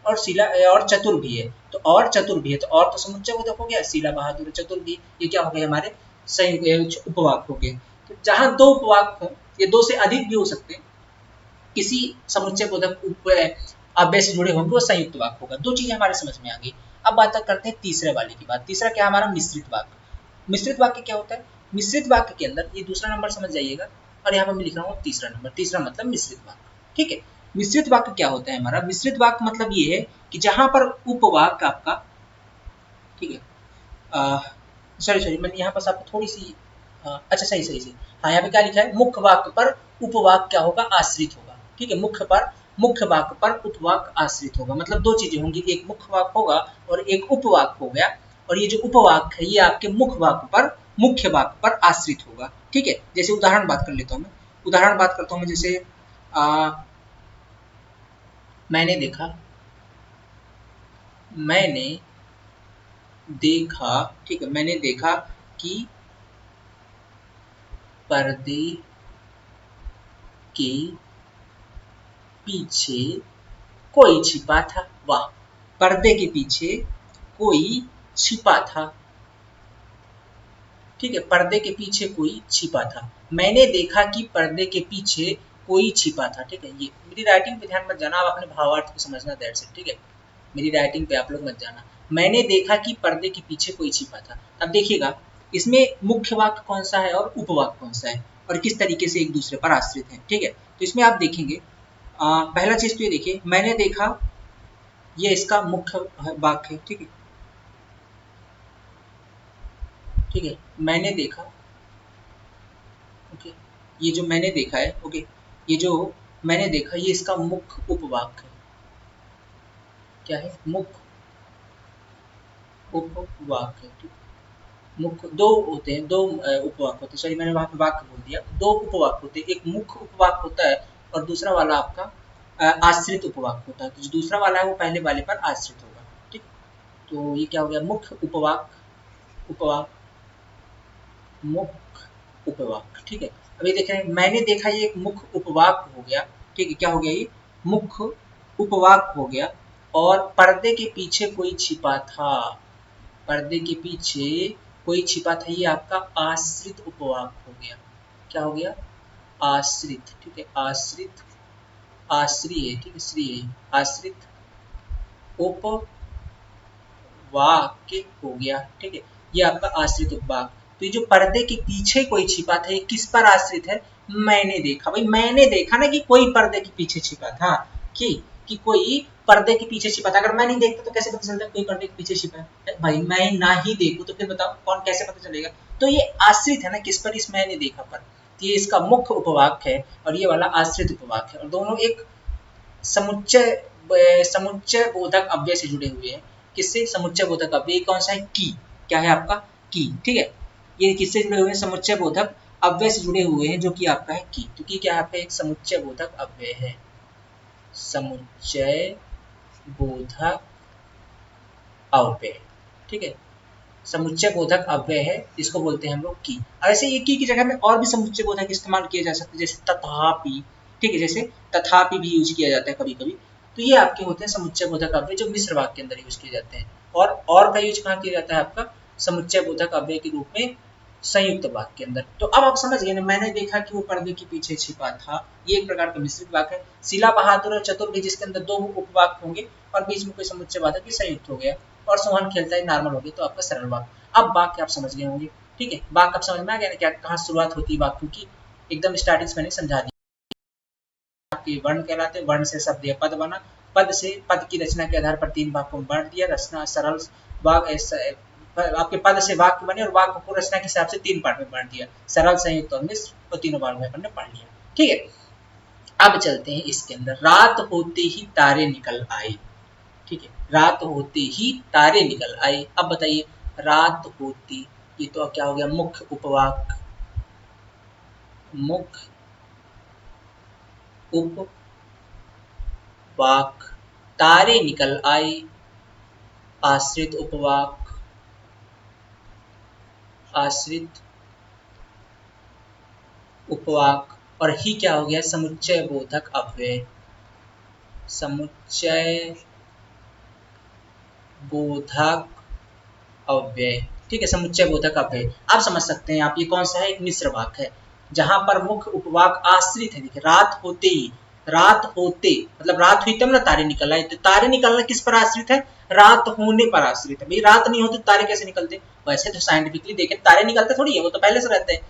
और शीला और चतुर भी है। तो और चतुर भी है, तो और तो समुच्चय बोधक हो गया, शीला बहादुर चतुर भी, ये क्या हो गए हमारे संयुक्त उपवाक्य हो गए। तो जहां दो उपवाक्य हो, ये दो से अधिक भी हो सकते हैं, किसी समुच्चय बोधक अव्यय से जुड़े होंगे, वो संयुक्त वाक्य होगा। दो चीजें हमारे समझ में आ गई। अब बात करते हैं तीसरे वाले की बात। तीसरा क्या हमारा, मिश्रित वाक्य। मिश्रित वाक्य क्या होता है, मिश्रित वाक्य के अंदर, ये दूसरा नंबर समझ जाइएगा, और यहाँ पर मैं लिख रहा हूँ तीसरा नंबर, तीसरा मतलब मिश्रित वाक्य। ठीक है, मिश्रित वाक्य क्या होता है हमारा, मिश्रित वाक्य मतलब ये है कि जहां पर उपवाक्य आपका, ठीक है, सॉरी मैंने यहाँ पर आपको थोड़ी सी अच्छा सही सही सही, हाँ यहाँ पे क्या लिखा है, मुख्य वाक्य पर उपवाक्य क्या होगा, आश्रित होगा। ठीक है, मुख्य वाक्य पर उपवाक्य आश्रित होगा, मतलब दो चीजें होंगी, एक मुख्य वाक्य होगा और एक उपवाक्य हो गया, और ये जो उपवाक्य है ये आपके मुख्य वाक्य पर आश्रित होगा। ठीक है, जैसे उदाहरण बात कर लेता हूँ मैं, उदाहरण बात करता हूँ मैं, जैसे मैंने देखा, मैंने देखा, ठीक है, मैंने देखा कि पर्दे के पीछे कोई छिपा था। वाह, पर्दे के पीछे कोई छिपा था। ठीक है, पर्दे के पीछे कोई छिपा था। मैंने देखा कि पर्दे के पीछे कोई छिपा था। ठीक है, ये मेरी राइटिंग पे ध्यान मत जाना, आप अपने भावार्थ को समझना, दैट्स इट। ठीक है, मेरी राइटिंग पे आप लोग मत जाना। मैंने देखा कि पर्दे के पीछे कोई छिपा था। अब देखिएगा, इसमें मुख्य वाक्य कौन सा है और उपवाक्य कौन सा है और किस तरीके से एक दूसरे पर आश्रित है। ठीक है, तो इसमें आप देखेंगे, पहला चीज तो ये देखिए, मैंने देखा, ये इसका मुख्य वाक्य है। ठीक है, ठीक है, मैंने देखा। ओके, ये जो मैंने देखा है, ओके, ये जो मैंने देखा, ये इसका मुख्य उपवाक्य है। क्या है? मुख्य उपवाक्य। ठीक, मुख्य दो होते हैं, दो उपवाक्य होते हैं, सॉरी मैंने वहां पे वाक्य बोल दिया। दो उपवाक्य होते हैं, एक मुख्य उपवाक्य होता है और दूसरा वाला आपका आश्रित उपवाक्य होता है। तो जो दूसरा वाला है वो पहले वाले पर आश्रित होगा। ठीक, तो ये क्या हो गया? मुख्य उपवाक्य, उपवाक्य, मुख्य उपवाक्य। ठीक है, अभी देख रहे हैं, मैंने देखा, ये एक मुख्य उपवाक्य हो गया। ठीक है, क्या हो गया? ये मुख्य उपवाक्य हो गया। और पर्दे के पीछे कोई छिपा था, पर्दे के पीछे कोई छिपा था, ये आपका आश्रित उपवाक्य हो गया। क्या हो गया? आश्रित। ठीक है, आश्रित, आश्रिय, ठीक है, श्रिय, आश्रित उपवाक्य हो गया। ठीक है, ये आपका आश्रित उपवाक्य। तो ये जो पर्दे के पीछे कोई छिपा था, ये किस पर आश्रित है? मैंने देखा। भाई मैंने देखा ना कि कोई पर्दे के पीछे छिपा था, कि कोई पर्दे के पीछे छिपा था। अगर मैं नहीं देखता तो कैसे पता चलता कोई पर्दे के पीछे छिपा है? भाई मैं ना ही देखूं तो फिर बताओ कौन, कैसे पता चलेगा? तो ये आश्रित है ना किस पर? इस मैंने देखा पर। तो ये इसका मुख्य उपवाक्य है और ये वाला आश्रित उपवाक्य है, और दोनों एक समुच्चय बोधक अव्यय से जुड़े हुए हैं। किससे? समुच्चय बोधक अव्यय। कौन सा है? की। क्या है आपका? की। ठीक है, ये किससे जुड़े हुए हैं? समुच्चय बोधक अव्यय से जुड़े हुए हैं, जो कि आपका है की। तो की क्या है आपका? एक समुच्चय बोधक अव्यय है, समुच्चय बोधक अव्यय। ठीक है, समुच्चय बोधक अव्यय है, इसको बोलते हैं हम लोग की। ऐसे ये की जगह में और भी समुच्चय बोधक इस्तेमाल किए जा सकते हैं, जैसे तथापि। ठीक है, जैसे तथापि भी यूज किया जाता है कभी कभी। तो ये आपके होते हैं समुच्चय बोधक अव्यय, जो मिश्र वाक्य के अंदर यूज किए जाते हैं। और का यूज कहाँ किया जाता है? आपका समुच्चय बोधक अव्यय के रूप में संयुक्त वाक्य के अंदर। तो अब आप समझ गए ना, मैंने देखा कि वो पर्दे के पीछे छिपा था, ये एक प्रकार का मिश्रित वाक्य है। शीला बहादुर और चतुर भी, जिसके अंदर दो उपवाक्य होंगे और बीच में कोई समुच्चय वाचक संयुक्त हो गया। और सोहन खेलता है, नॉर्मल हो गया, तो आपका सरल वाक्य। अब वाक्य आप समझ गए होंगे। ठीक है, वाक्य आप समझ में आ गया ना, क्या कहाँ शुरुआत होती है वाक्यों की? एकदम स्टार्टिंग से मैंने समझा दिया। आपके वर्ण कहलाते हैं, वर्ण से शब्द या पद बना, पद से पद की रचना के आधार पर तीन वाक्यों में बांट दिया। रचना सरल वाक्य, आपके पद से वाक्य बने और वाक्य को रचना के हिसाब से तीन पार्ट में बांट दिया, सरल, संयुक्त और मिश्र, और तीनों भाग में अपन ने पढ़ लिया। ठीक है, अब चलते हैं इसके अंदर। रात होते ही तारे निकल आए। ठीक है, रात होते ही तारे निकल आए। अब बताइए, रात होती, ये तो क्या हो गया? मुख्य उपवाक्य, मुख्य उपवाक्य। तारे निकल आए, आश्रित उपवाक्य, आश्रित उपवाक्य। और ही क्या हो गया? समुच्चय बोधक अव्यय, समुच्चय बोधक अव्यय। ठीक है, समुच्चय बोधक अव्यय आप समझ सकते हैं। आप ये कौन सा है? एक मिश्र वाक्य है, जहां पर मुख्य उपवाक्य आश्रित है। देखिए, रात होते ही, रात होते मतलब रात हुई तब ना तारे निकल आए। तो तारे निकलना किस पर आश्रित है? रात होने पर आश्रित है। भाई रात नहीं होती तारे कैसे निकलते? वैसे तो साइंटिफिकली देखें तारे निकलते थोड़ी है, वो तो पहले से रहते हैं।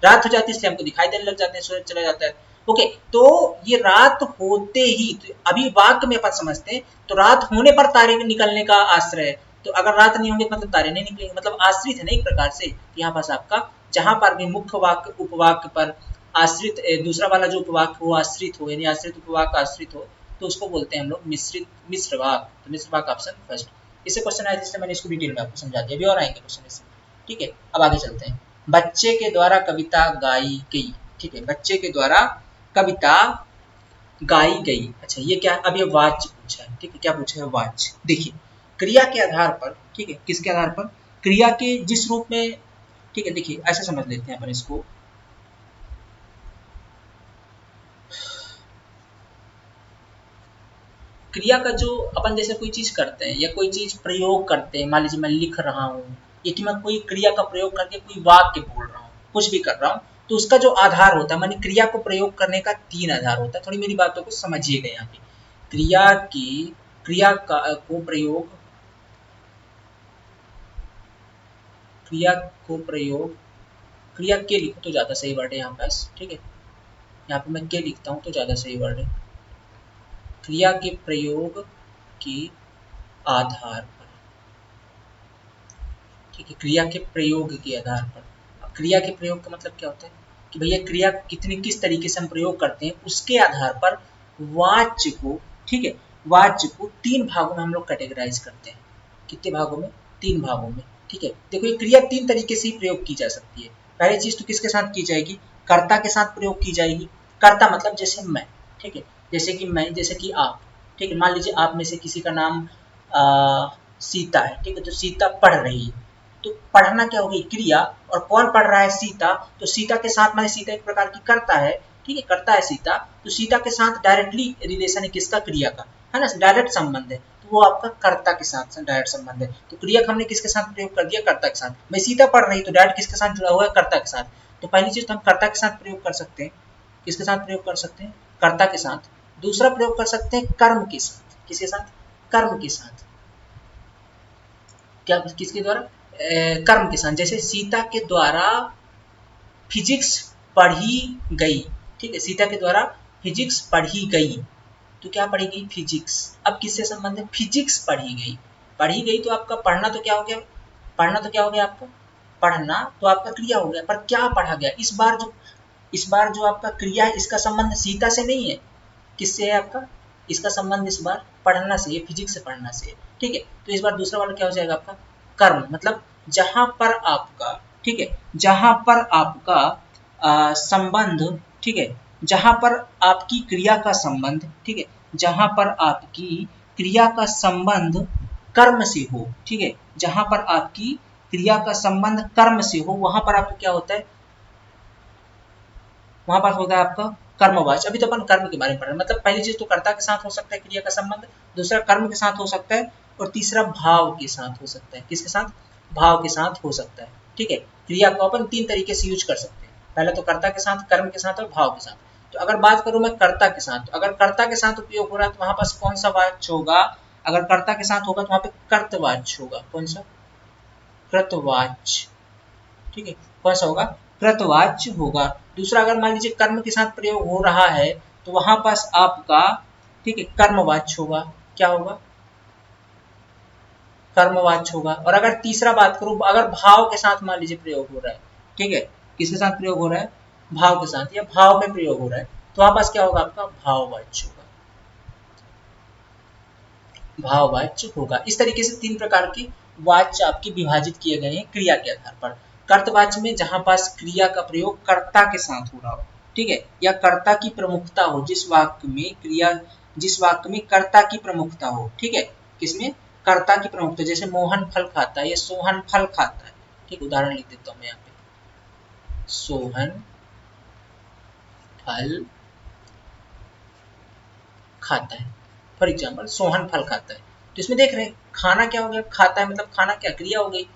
रात हो जाती है इसलिए हमको दिखाई देने लग जाते हैं, सूरज चला जाता है। ओके, तो ये रात होते ही, तो अभी वाक्य में अपन समझते हैं। तो रात होने पर तारे निकलने का आश्रय है। तो अगर रात नहीं होंगे मतलब तारे नहीं निकलेंगे, मतलब आश्रित है ना एक प्रकार से। यहाँ पास आपका जहां पर भी मुख्य वाक्य उपवाक्य पर आश्रित, दूसरा वाला जो उपवाक्य वो आश्रित हो, यानी आश्रित उपवाक्य आश्रित हो, तो उसको बोलते हैं हम लोग मिश्रित, मिश्र वाक्य। तो मिश्र वाक्य ऑप्शन फर्स्ट। इससे क्वेश्चन आया जिससे मैंने इसको डिटेल में आपको समझा दिया, अभी और आएंगे क्वेश्चन इससे। ठीक है, अब आगे चलते हैं। बच्चे के द्वारा कविता गाई गई। ठीक है, बच्चे के द्वारा कविता गाई गई। अच्छा, ये क्या? अब ये वाच्य पूछा है। ठीक है, क्या पूछा है? वाच्य। देखिए, क्रिया के आधार पर, ठीक है, किसके आधार पर? क्रिया के जिस रूप में। ठीक है, देखिए ऐसे समझ लेते हैं अपन इसको। क्रिया का जो अपन जैसे कोई चीज करते हैं या कोई चीज प्रयोग करते हैं, मान लीजिए मैं लिख रहा हूँ या कि मैं कोई क्रिया का प्रयोग करके कोई वाक्य बोल रहा हूँ, कुछ भी कर रहा हूँ, तो उसका जो आधार होता है, मानी क्रिया को प्रयोग करने का 3 आधार होता है। थोड़ी मेरी बातों को समझिएगा यहाँ पे। क्रिया की क्रिया का को प्रयोग क्रिया को प्रयोग क्रिया के लिखो तो ज्यादा सही वर्ड है यहाँ पास, ठीक है। यहाँ पे मैं के लिखता हूँ तो ज्यादा सही वर्ड है। क्रिया के प्रयोग के आधार पर, ठीक है, क्रिया के प्रयोग के आधार पर। अब क्रिया के प्रयोग का मतलब क्या होता है कि भैया क्रिया कितनी किस तरीके से हम प्रयोग करते हैं, उसके आधार पर वाच्य को, ठीक है, वाच्य को 3 भागों में हम लोग कैटेगराइज करते हैं। कितने भागों में? 3 भागों में, ठीक है। देखो ये क्रिया 3 तरीके से ही प्रयोग की जा सकती है। पहली चीज तो किसके साथ की जाएगी? कर्ता के साथ प्रयोग की जाएगी। कर्ता मतलब जैसे मैं, ठीक है, जैसे कि मैं, जैसे कि आप, ठीक है। मान लीजिए आप में से किसी का नाम सीता है, ठीक है, तो सीता पढ़ रही है, तो पढ़ना क्या होगी? क्रिया। और कौन पढ़ रहा है? सीता। तो सीता के साथ माने सीता एक प्रकार की कर्ता है, ठीक है, कर्ता है सीता। तो सीता के साथ डायरेक्टली रिलेशन है किसका? क्रिया का, है ना, डायरेक्ट संबंध है, तो वो आपका कर्ता के साथ डायरेक्ट संबंध है। तो क्रिया का हमने किसके साथ प्रयोग कर दिया? कर्ता के साथ। मैं सीता पढ़ रही तो डायरेक्ट किसके साथ जुड़ा हुआ है? कर्ता के साथ। तो पहली चीज तो हम कर्ता के साथ प्रयोग कर सकते हैं। किसके साथ प्रयोग कर सकते हैं? कर्ता के साथ। दूसरा प्रयोग कर सकते हैं कर्म के साथ। किसके साथ? कर्म के साथ। क्या? किसके द्वारा? कर्म के साथ। जैसे सीता के द्वारा फिजिक्स पढ़ी गई, ठीक है, सीता के द्वारा फिजिक्स पढ़ी गई। तो क्या पढ़ी गई? फिजिक्स। अब किससे संबंध है? फिजिक्स पढ़ी गई। पढ़ी गई तो आपका पढ़ना तो क्या हो गया? पढ़ना तो क्या हो गया आपका? पढ़ना तो आपका क्रिया हो गया, पर क्या पढ़ा गया? इस बार जो आपका क्रिया है, इसका संबंध सीता से नहीं है। किससे है आपका? इसका संबंध इस बार पढ़ना से है, फिजिक्स से पढ़ना से है, ठीक है। तो इस बार दूसरा वाला क्या हो जाएगा आपका? कर्म। मतलब जहां पर आपका, ठीक है, जहां पर आपका संबंध, ठीक है, जहां पर आपकी क्रिया का संबंध, ठीक है, जहां पर आपकी क्रिया का संबंध कर्म से हो, ठीक है, जहां पर आपकी क्रिया का संबंध कर्म से हो, वहां पर आपका क्या होता है? वहां पास होता है आपका कर्मवाच्य। अभी तो अपन कर्म के बारे में पढ़ रहे हैं। मतलब पहली चीज तो कर्ता के साथ हो सकता है क्रिया का संबंध, दूसरा कर्म के साथ हो सकता है, और तीसरा भाव के साथ हो सकता है। किसके साथ? भाव के साथ हो सकता है, ठीक है। क्रिया को अपन 3 तरीके से यूज कर सकते हैं। पहले तो कर्ता के साथ, कर्म के साथ और भाव के साथ। तो अगर बात करूं मैं कर्ता के साथ, तो अगर कर्ता के साथ उपयोग हो रहा है तो वहां पास कौन सा वाच्य होगा? अगर कर्ता के साथ होगा तो वहां पे कर्तवाच्य होगा। कौन सा? कृतवाच्य, ठीक है। कौन सा होगा? कृतवाच्य होगा। दूसरा अगर मान लीजिए कर्म के साथ प्रयोग हो रहा है तो वहां पास आपका, ठीक है, कर्मवाच्य होगा। क्या होगा? कर्मवाच्य होगा। और अगर तीसरा बात करूं, अगर भाव के साथ मान लीजिए प्रयोग हो रहा है, ठीक है, किसके साथ प्रयोग हो रहा है? भाव के साथ, या भाव में प्रयोग हो रहा है, तो वहां पास क्या होगा? आपका भाववाच्य होगा। भाववाच्य होगा। इस तरीके से 3 प्रकार के वाच्य आपके विभाजित किए गए हैं क्रिया के आधार पर। कर्तवाच्य में जहां पास क्रिया का प्रयोग कर्ता के साथ हो रहा हो, ठीक है, या कर्ता की प्रमुखता हो, जिस वाक्य में कर्ता की प्रमुखता हो, ठीक है, किसमें? कर्ता की प्रमुखता। जैसे मोहन फल खाता है या सोहन फल खाता है, ठीक, उदाहरण लिख देता हूं मैं यहाँ पे। सोहन फल खाता है, फॉर एग्जाम्पल सोहन फल खाता है। तो इसमें देख रहे हैं खाना क्या हो गया? खाता है मतलब खाना क्या? क्रिया हो गई।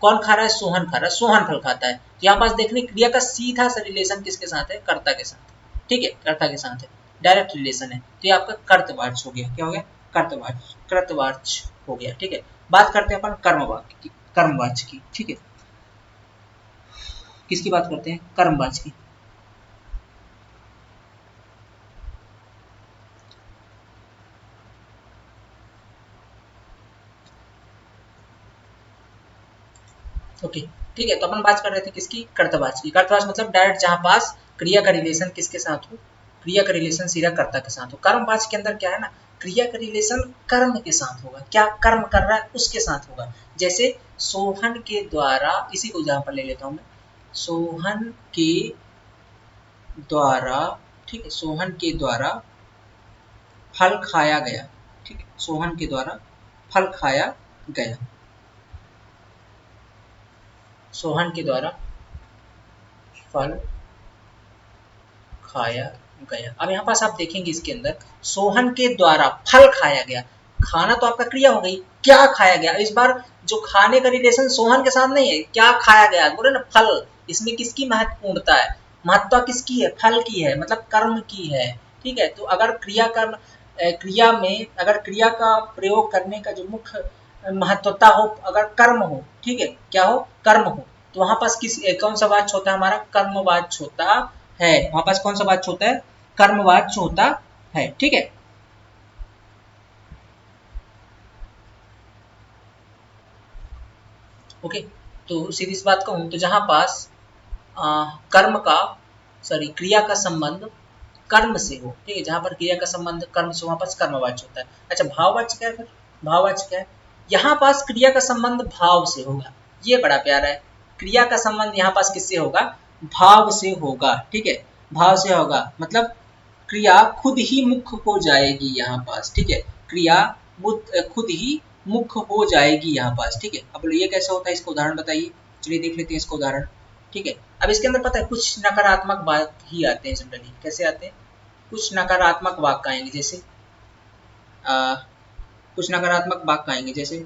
कौन खा रहा है? सोहन खा रहा है, सोहन फल खाता है। तो यहाँ पास देखने क्रिया का सीधा सा रिलेशन किसके साथ है? कर्ता के साथ, ठीक है, कर्ता के साथ है, डायरेक्ट रिलेशन है। तो ये आपका कर्तवाच्य हो गया। क्या हो गया? कर्तवाच्य, कृतवाच्य हो गया, ठीक है। बात करते हैं अपन कर्मवाच्य की, कर्मवाच्य की, ठीक है। किसकी बात करते हैं? कर्मवाच्य की। ओके, ठीक है। तो अपन बात कर रहे थे किसकी? कर्तवाच्य की। कर्तवाच्य मतलब डायरेक्ट जहां पास क्रिया का रिलेशन किसके साथ हो? क्रिया का रिलेशन सीधा कर्ता के साथ हो। कर्मवाच्य के अंदर क्या है ना, क्रिया का रिलेशन कर्म के साथ होगा। क्या कर्म कर रहा है उसके साथ होगा। जैसे सोहन के द्वारा, इसी को एग्जाम्पल ले लेता हूं मैं, सोहन के द्वारा, ठीक है, सोहन के द्वारा फल खाया गया, ठीक है, सोहन के द्वारा फल खाया गया, सोहन के द्वारा फल खाया गया। अब यहाँ पास आप देखेंगे इसके अंदर सोहन के द्वारा फल खाया गया। खाना तो आपका क्रिया हो गई, क्या खाया गया। इस बार जो खाने का रिलेशन सोहन के साथ नहीं है, क्या खाया गया बोले ना फल। इसमें किसकी महत्वपूर्णता है, महत्ता किसकी है, फल की है, मतलब कर्म की है। ठीक है, तो अगर क्रिया कर्म क्रिया में अगर क्रिया का प्रयोग करने का जो मुख्य महत्वता हो, अगर कर्म हो, ठीक है, क्या हो, कर्म हो, तो वहां पास कौन सा वाच्य होता है, हमारा कर्मवाच्य होता है। वहां पास कौन सा वाच्य होता है, कर्मवाच्य होता है। ठीक है, ओके। तो सीधी सी बात कहूं तो जहां पास कर्म का क्रिया का संबंध कर्म से हो, ठीक है, जहां पर क्रिया का संबंध कर्म से, वहां पास कर्मवाच्य होता है। अच्छा, भाववाच्य क्या है फिर, भाववाच्य क्या है, यहाँ पास क्रिया का संबंध भाव से होगा। ये बड़ा प्यारा है, क्रिया का संबंध यहाँ पास किससे होगा, भाव से होगा। ठीक है, भाव से होगा, मतलब क्रिया खुद ही मुख्य हो जाएगी यहाँ पास। ठीक है, क्रिया खुद ही मुख्य हो जाएगी यहाँ पास। ठीक है, अब ये कैसे होता है, इसको उदाहरण बताइए। चलिए देख लेते हैं इसको उदाहरण। ठीक है, अब इसके अंदर पता है कुछ नकारात्मक बात ही आते हैं जनरली। कैसे आते हैं, कुछ नकारात्मक वाक्य आएंगे, जैसे कुछ नकारात्मक वाक्य आएंगे, जैसे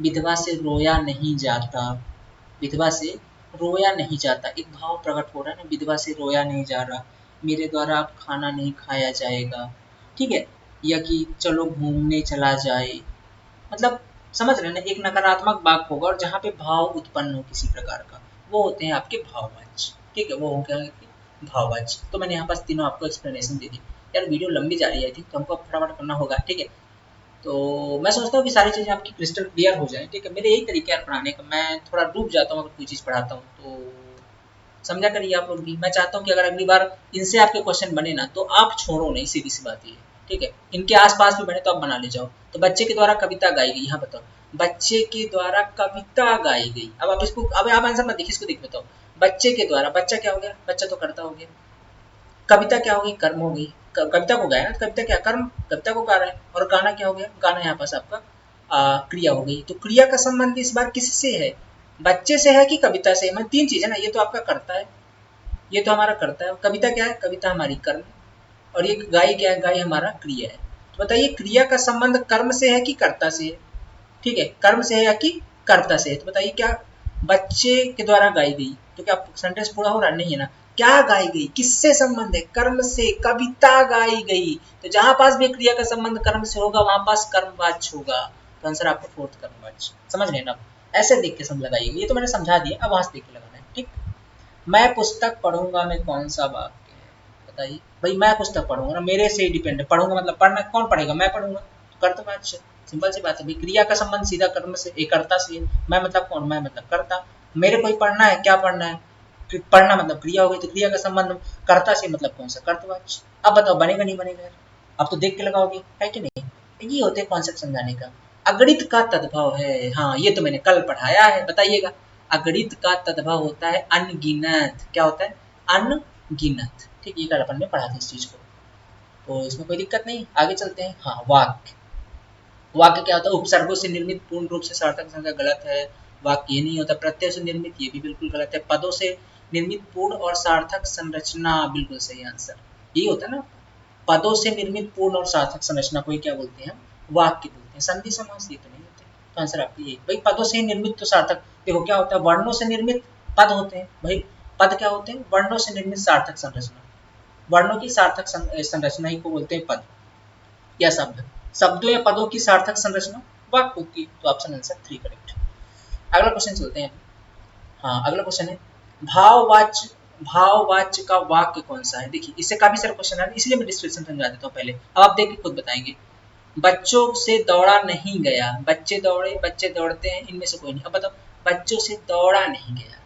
विधवा से रोया नहीं जाता, विधवा से रोया नहीं जाता, एक भाव प्रकट हो रहा है ना, विधवा से रोया नहीं जा रहा, मेरे द्वारा अब खाना नहीं खाया जाएगा। ठीक है, या कि चलो घूमने चला जाए, मतलब समझ रहे हैं ना, एक नकारात्मक वाक्य होगा और जहाँ पे भाव उत्पन्न हो किसी प्रकार का, वो होते हैं आपके भाववाच्य। ठीक है, वो हो गया भाववाच्य। तो मैंने यहाँ पास तीनों आपको एक्सप्लेनेशन दे दी। यार वीडियो लंबी जा रही है थी, तो हमको फटाफट करना होगा। ठीक है, तो मैं सोचता हूँ कि सारी चीज़ें आपकी क्रिस्टल क्लियर हो जाए। ठीक है, मेरे यही तरीके है पढ़ाने का, मैं थोड़ा डूब जाता हूँ अगर कोई चीज़ पढ़ाता हूँ, तो समझा करिए आप लोग भी। मैं चाहता हूँ कि अगर अगली बार इनसे आपके क्वेश्चन बने ना, तो आप छोड़ो नहीं, सीधी सी बात ये है। ठीक है, इनके आसपास भी बने तो आप बना ले जाओ। तो बच्चे के द्वारा कविता गाई गई, यहाँ बताओ, बच्चे के द्वारा कविता गाई गई। अब आप इसको, अब आप आंसर मत देखिए, इसको देख बताओ, बच्चे के द्वारा, बच्चा क्या हो गया, बच्चा तो करता हो गया, कविता क्या होगी, कर्म हो गई। कविता को गाया ना, कविता क्या कर्म, कविता को गा रहा है, और गाना क्या हो गया, गाना यहाँ पास आपका क्रिया हो गई। तो क्रिया का संबंध इस बार किससे है, बच्चे से है कि कविता से। मैं तीन चीजें ना, ये तो आपका करता है, ये तो हमारा करता है, कविता क्या है, कविता हमारी कर्म, और ये गाय क्या है, गाय हमारा क्रिया है। तो बताइए क्रिया का संबंध कर्म से है कि कर्ता से है। ठीक है, कर्म से है या कि कर्ता से है। तो बताइए क्या बच्चे के द्वारा गाई गई, तो क्या सेंटेंस पूरा हो रहा नहीं है ना, क्या गाई गई, किससे संबंध है, कर्म से, कविता गाई गई। तो जहां पास भी क्रिया का संबंध कर्म से होगा, वहां पास कर्मवाच्य होगा। तो आंसर आपका फोर्थ कर्मवाच्य। समझ रहे हैं ना, ऐसे देख के सब लगाइएगा। ये तो मैंने समझा दिया, अब वहां से देख के लगाना है। ठीक, मैं पुस्तक पढ़ूंगा में कौन सा वाक्य है, बताइए भाई। मैं पुस्तक पढ़ूंगा ना, मेरे से ही डिपेंड है, पढ़ूंगा मतलब पढ़ना, कौन पढ़ेगा, मैं पढ़ूंगा, तो कर्तवाच्य। सिंपल सी बात है भाई, क्रिया का संबंध सीधा कर्म से, एक कर्ता से है। मैं मतलब कौन, मैं मतलब कर्ता, मेरे को ही पढ़ना है, क्या पढ़ना है, पढ़ना मतलब क्रिया हो गई, तो क्रिया का संबंध कर्ता से, मतलब कौन सा, कर्तवाच्य। अब बताओ बनेगा नहीं बनेगा यार, अब तो देख के लगाओगे, है कि नहीं। ये होते हैं कॉन्सेप्ट समझाने का। अगणित का तद्भव है, हाँ ये तो मैंने कल पढ़ाया है, बताइएगा। अगणित का तद्भव होता है अनगिनत, क्या होता है, अनगिनत। ठीक, ये कल अपन ने पढ़ा था इस चीज को, तो इसमें कोई दिक्कत नहीं। आगे चलते हैं। हाँ, वाक्य, वाक्य क्या होता है, उपसर्गों से निर्मित पूर्ण रूप से सार्थक संख्या, गलत है। वाक्य ये नहीं होता। प्रत्यय से निर्मित, ये भी बिल्कुल गलत है। पदों से निर्मित पूर्ण और सार्थक संरचना, बिल्कुल सही आंसर, यही होता है ना, पदों से निर्मित पूर्ण और सार्थक संरचना को ही क्या बोलते हैं, वाक्य बोलते हैं। संधि समास ये तो नहीं होते। तो आंसर आपका यही भाई, पदों से निर्मित तो सार्थक, देखो क्या होता है, वर्णों से निर्मित पद होते हैं भाई। पद क्या होते हैं, वर्णों से निर्मित सार्थक संरचना, वर्णों की सार्थक संरचना ही को बोलते हैं पद या शब्द। शब्दों या पदों की सार्थक संरचना वाक्य होती है। तो ऑप्शन आंसर 3 करेक्ट। अगला क्वेश्चन चलते हैं। हाँ, अगला क्वेश्चन है, भाववाच्य, भाववाच्य का वाक्य कौन सा है। देखिए इससे काफी सारे क्वेश्चन है, इसलिए मैं डिस्क्रिप्शन समझा देता हूँ पहले, अब आप देख के खुद बताएंगे। बच्चों से दौड़ा नहीं गया, बच्चे दौड़े, बच्चे दौड़ते हैं, इनमें से कोई नहीं। अब बताओ, बच्चों से दौड़ा नहीं गया,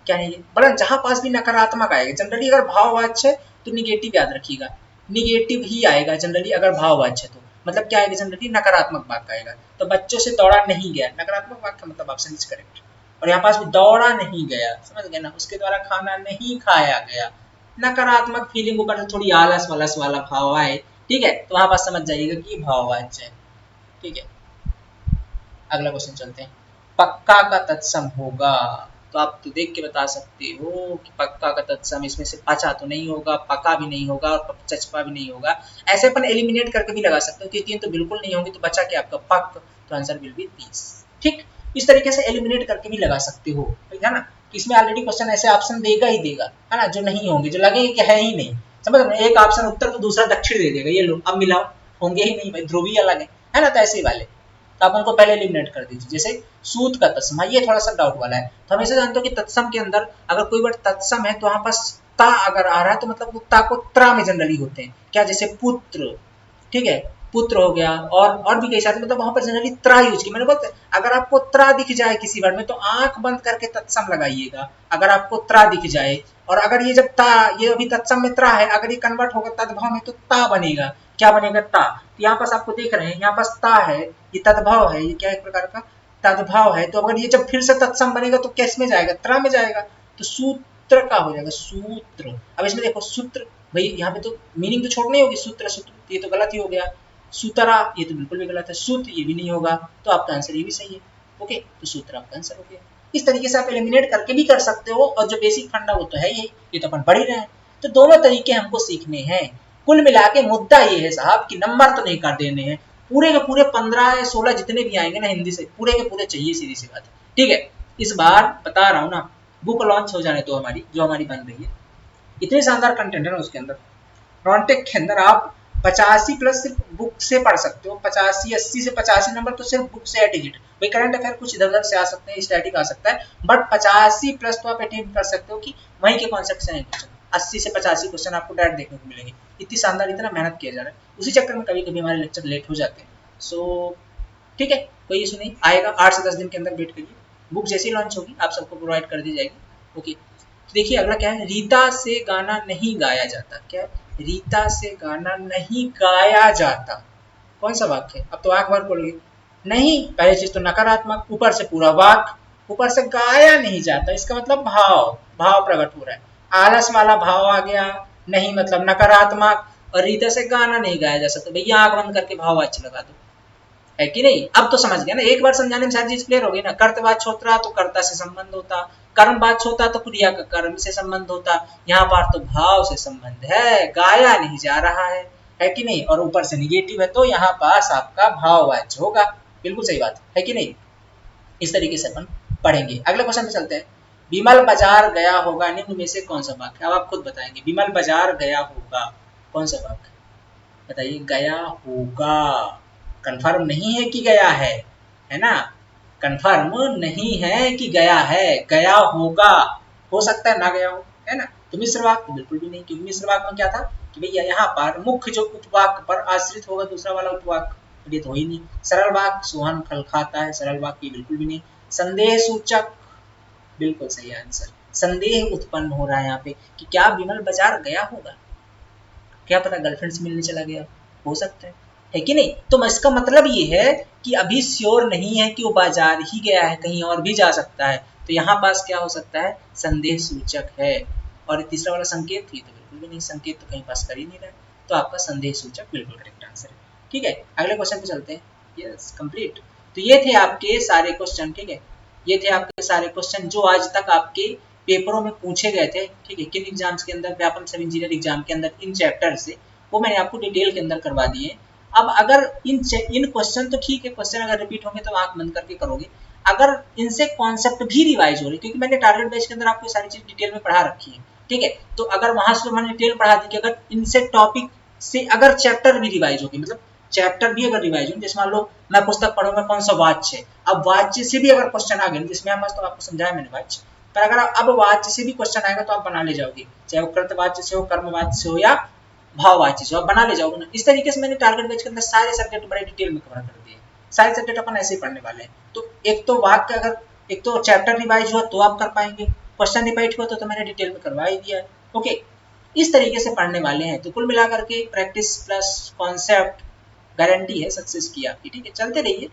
क्या नहीं है, बड़ा जहां पास भी नकारात्मक आएगा जनरली, अगर भाववाच्य है तो निगेटिव याद रखिएगा, निगेटिव ही आएगा जनरली अगर भाववाच्य है तो। मतलब क्या आएगा जनरली, नकारात्मक वाक्य आएगा। तो बच्चों से दौड़ा नहीं गया, नकारात्मक वाक्य, मतलब ऑप्शन इज करेक्ट। और यहाँ पास भी दौड़ा नहीं गया, समझ गए ना, उसके द्वारा खाना नहीं खाया गया, नकारात्मक फीलिंग ऊपर से थोड़ी आलस वलस वाला भाव आए, ठीक है, तो वहां पास समझ जाइएगा कि भाववाच्य है। ठीक है, अगला क्वेश्चन चलते हैं। पक्का का तत्सम होगा, तो आप तो देख के बता सकते हो कि पक्का का तत्सम इसमें से पचा तो नहीं होगा, पका भी नहीं होगा और चचपा भी नहीं होगा। ऐसे अपन एलिमिनेट करके भी लगा सकते हो कि 3 तो बिल्कुल नहीं होंगे, तो बचा क्या आपका पक, तो आंसर विल बी 30। ठीक, इस तरीके से एलिमिनेट करके भी लगा सकते हो, है ना। इसमें ऑलरेडी क्वेश्चन ऐसे ऑप्शन देगा ही देगा, है ना, जो नहीं होंगे, जो लगेगा कि है ही नहीं, समझ रहे, एक ऑप्शन उत्तर तो दूसरा दक्षिण दे देगा, ये लो अब मिलाओ, होंगे ही नहीं भाई, ध्रुवीय अलग है ना, तो ऐसे वाले तो आप उनको पहले एलिमिनेट कर दीजिए। जैसे सूत का तत्सम, ये थोड़ा सा डाउट वाला है, तो हमेशा जानते हो कि तत्सम के अंदर अगर कोई वर्ड तत्सम है तो वहां पास ता अगर आ रहा है तो मतलब वो ता को त्रा में जनरली होते हैं, क्या, जैसे पुत्र, ठीक है, पुत्र हो गया, और भी कई सारे, मतलब वहां पर जनरली त्रा यूज की, मैंने बोलते अगर आपको त्रा दिख जाए किसी वर्ड में तो आंख बंद करके तत्सम लगाइएगा, अगर आपको त्रा दिख जाए, और अगर ये जब ता, ये अभी तत्सम में त्रा है, अगर ये कन्वर्ट होगा तद्भव में तो ता बनेगा, क्या बनेगा, ता। तो यहाँ पास आपको देख रहे हैं, यहाँ पास ता है, ये तद्भव है, ये क्या एक प्रकार का तद्भव है, तो अगर ये जब फिर से तत्सम बनेगा तो किस में जाएगा, त्रा में जाएगा, तो सूत्र का हो जाएगा, सूत्र। अब इसमें देखो सूत्र, भाई यहाँ पे तो मीनिंग तो छोड़नी होगी, सूत्र सूत्र, ये तो गलत ही हो गया, सूतरा ये तो बिल्कुल भी गलत है, सूत ये भी नहीं होगा, तो आपका आंसर ये भी सही है। ओके, तो सूत्र आपका आंसर हो गया। इस तरीके से आप एलिमिनेट करके भी कर सकते हो, और जो बेसिक फंडा वो तो है ही, ये तो अपन पढ़ ही रहे हैं, तो दोनों तरीके हमको सीखने हैं। कुल मिला के मुद्दा ये है साहब कि नंबर तो नहीं काट देने हैं, पूरे के पूरे 15 या 16 जितने भी आएंगे ना हिंदी से, पूरे के पूरे चाहिए, सीधी सी बात है, ठीक है। इस बार बता रहा हूँ ना, बुक लॉन्च हो जाने तो हमारी जो हमारी बन रही है, इतने शानदार कंटेंट है ना उसके अंदर, नॉनटेक के अंदर आप 85 प्लस सिर्फ बुक से पढ़ सकते हो, 85 80 से 85 नंबर तो सिर्फ बुक से है टिकट, भाई करंट अफेयर कुछ इधर उधर से आ सकते हैं, स्टैटिक आ सकता है, बट 85 प्लस तो आप अटेम्प्ट कर सकते हो कि वहीं के कॉन्सेप्ट से हैं क्वेश्चन, 80 से 85 क्वेश्चन आपको डायरेक्ट देखने को मिलेंगे, इतनी शानदार, इतना मेहनत किया जा रहा है, उसी चक्कर में कभी कभी हमारे लेक्चर लेट हो जाते हैं। सो ठीक है, कोई इशू नहीं, आएगा 8 से 10 दिन के अंदर, वेट करिए, बुक जैसे ही लॉन्च होगी आप सबको प्रोवाइड कर दी जाएगी। ओके, तो देखिए अगला क्या है, रीता से गाना नहीं गाया जाता, क्या है, रीता से गाना नहीं गाया जाता, कौन सा वाक्य है, अब तो आंख भर खोलिए, नहीं, पहली चीज तो नकारात्मक, ऊपर से पूरा वाक्य, ऊपर से गाया नहीं जाता, इसका मतलब भाव, भाव प्रकट हो रहा है, आलस वाला भाव आ गया, नहीं मतलब नकारात्मक, और रीता से गाना नहीं गाया जा सकता, भैया आंख बंद करके भाव अच्छी लगा दो, है कि नहीं, अब तो समझ गया ना, एक बार समझाने में सारी चीज क्लियर हो गई ना, कर्तवाद छोत्रा तो कर्ता से संबंध होता, कर्म बात होता तो क्रिया का कर्म से संबंध होता, यहाँ पर तो भाव से संबंध है, गाया नहीं जा रहा है कि नहीं, और ऊपर से निगेटिव है तो यहाँ पास आपका भाववाच्य होगा, बिल्कुल सही बात है कि नहीं। इस तरीके से अपन पढ़ेंगे। अगले क्वेश्चन पे चलते हैं, विमल बाजार गया होगा निम्न में से कौन सा वाक्य, अब आप खुद बताएंगे, विमल बाजार गया होगा कौन सा वाक्य, बताइए, गया होगा, कंफर्म नहीं है कि गया है ना, कंफर्म नहीं है कि गया है, गया होगा, हो सकता है ना गया हो, है ना। तो मिश्र वाक्य तो बिल्कुल भी नहीं, क्योंकि मिश्र वाक्य में क्या था कि भैया यहाँ पर मुख्य जो उपवाक्य पर आश्रित होगा दूसरा वाला उपवाक्य, ये तो हो ही नहीं। सरल वाक्य, सोहन फल खाता है, सरल वाक्य बिल्कुल भी नहीं। संदेह सूचक, बिल्कुल सही आंसर, संदेह उत्पन्न हो रहा है यहाँ पे कि क्या विमल बाजार गया होगा, क्या पता गर्लफ्रेंड से मिलने चला गया, हो सकता है कि नहीं। तो इसका मतलब ये है कि अभी श्योर नहीं है कि वो बाजार ही गया है, कहीं और भी जा सकता है, तो यहाँ पास क्या हो सकता है, संदेह सूचक है। और तीसरा वाला संकेत, ये तो बिल्कुल भी नहीं, संकेत तो कहीं पास कर ही नहीं रहा है, तो आपका संदेह सूचक बिल्कुल करेक्ट आंसर है। ठीक है, अगले क्वेश्चन पे चलते हैं। Yes, complete. तो ये थे आपके सारे क्वेश्चन, ठीक है, ये थे आपके सारे क्वेश्चन जो आज तक आपके पेपरों में पूछे गए थे, ठीक है, किन एग्जाम्स के अंदर, व्यापम सब इंजीनियर एग्जाम के अंदर, इन चैप्टर से, वो मैंने आपको डिटेल के अंदर करवा दिए। अब अगर इन क्वेश्चन तो ठीक है, क्वेश्चन अगर रिपीट होंगे तो आंख बंद करके करोगे, अगर इनसे कॉन्सेप्ट भी रिवाइज हो रही, क्योंकि मैंने टारगेट बैच के अंदर आपको सारी चीज डिटेल में पढ़ा रखी है, ठीक है, तो अगर वहां से मैंने डिटेल पढ़ा दी कि अगर इनसे टॉपिक से अगर चैप्टर भी रिवाइज होगी, मतलब चैप्टर भी अगर रिवाइज हो, जैसे मान लो मैं पुस्तक पढ़ूंगा कौन सा वाच्य है, अब वाच्य से भी अगर क्वेश्चन आ गए, जिसमें मस्त तो आपको समझाया मैंने वाच्य, पर अगर अब वाच्य से भी क्वेश्चन आएगा तो आप बना ले जाओगे, चाहे वो कृतवाच्य से हो, कर्मवाच्य से हो या भाववाच्य से, आप बना ले जाओगे ना। इस तरीके से मैंने टारगेट बैच के अंदर सारे सब्जेक्ट बड़े डिटेल में कवर कर दिए, सारे सब्जेक्ट अपन ऐसे ही पढ़ने वाले हैं। तो एक तो वाक्य अगर, एक तो चैप्टर रिवाइज हुआ तो आप कर पाएंगे, क्वेश्चन रिपीट हुआ तो मैंने डिटेल में करवा ही दिया है। ओके, इस तरीके से पढ़ने वाले हैं, तो कुल मिलाकर के प्रैक्टिस प्लस कॉन्सेप्ट गारंटी है सक्सेस की आपकी, ठीक है, चलते रहिए।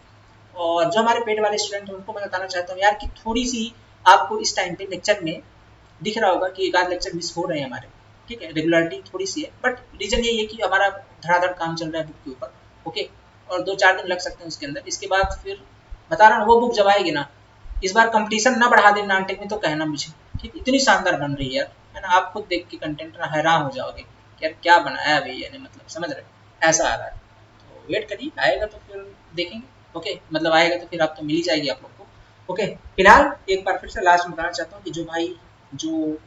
और जो हमारे पेड वाले स्टूडेंट हैं उनको मैं बताना चाहता हूँ यार कि थोड़ी सी आपको इस टाइम पे लेक्चर में दिख रहा होगा कि एक आध लेक्चर मिस हो रहे हैं हमारे, ठीक है, रेगुलरिटी थोड़ी सी है, बट रीजन यही है कि हमारा धड़ाधड़ काम चल रहा है बुक के ऊपर। ओके, और 2-4 दिन लग सकते हैं उसके अंदर, इसके बाद फिर बता रहा हूँ वो बुक जब आएगी ना, इस बार कंपटीशन ना बढ़ा दे नानटेक में तो कहना मुझे, ठीक, इतनी शानदार बन रही है यार, है ना। आप खुद देख के कंटेंट ना हैरान हो जाओगे कि यार क्या बनाया भैया ने, मतलब समझ रहे हो? ऐसा आ रहा है। तो वेट करिए, आएगा तो फिर देखेंगे। ओके, मतलब आएगा तो फिर आप तो मिल ही जाएगी आप लोग को। ओके, फिलहाल एक बार फिर से लास्ट में बताना चाहता हूँ कि जो भाई जो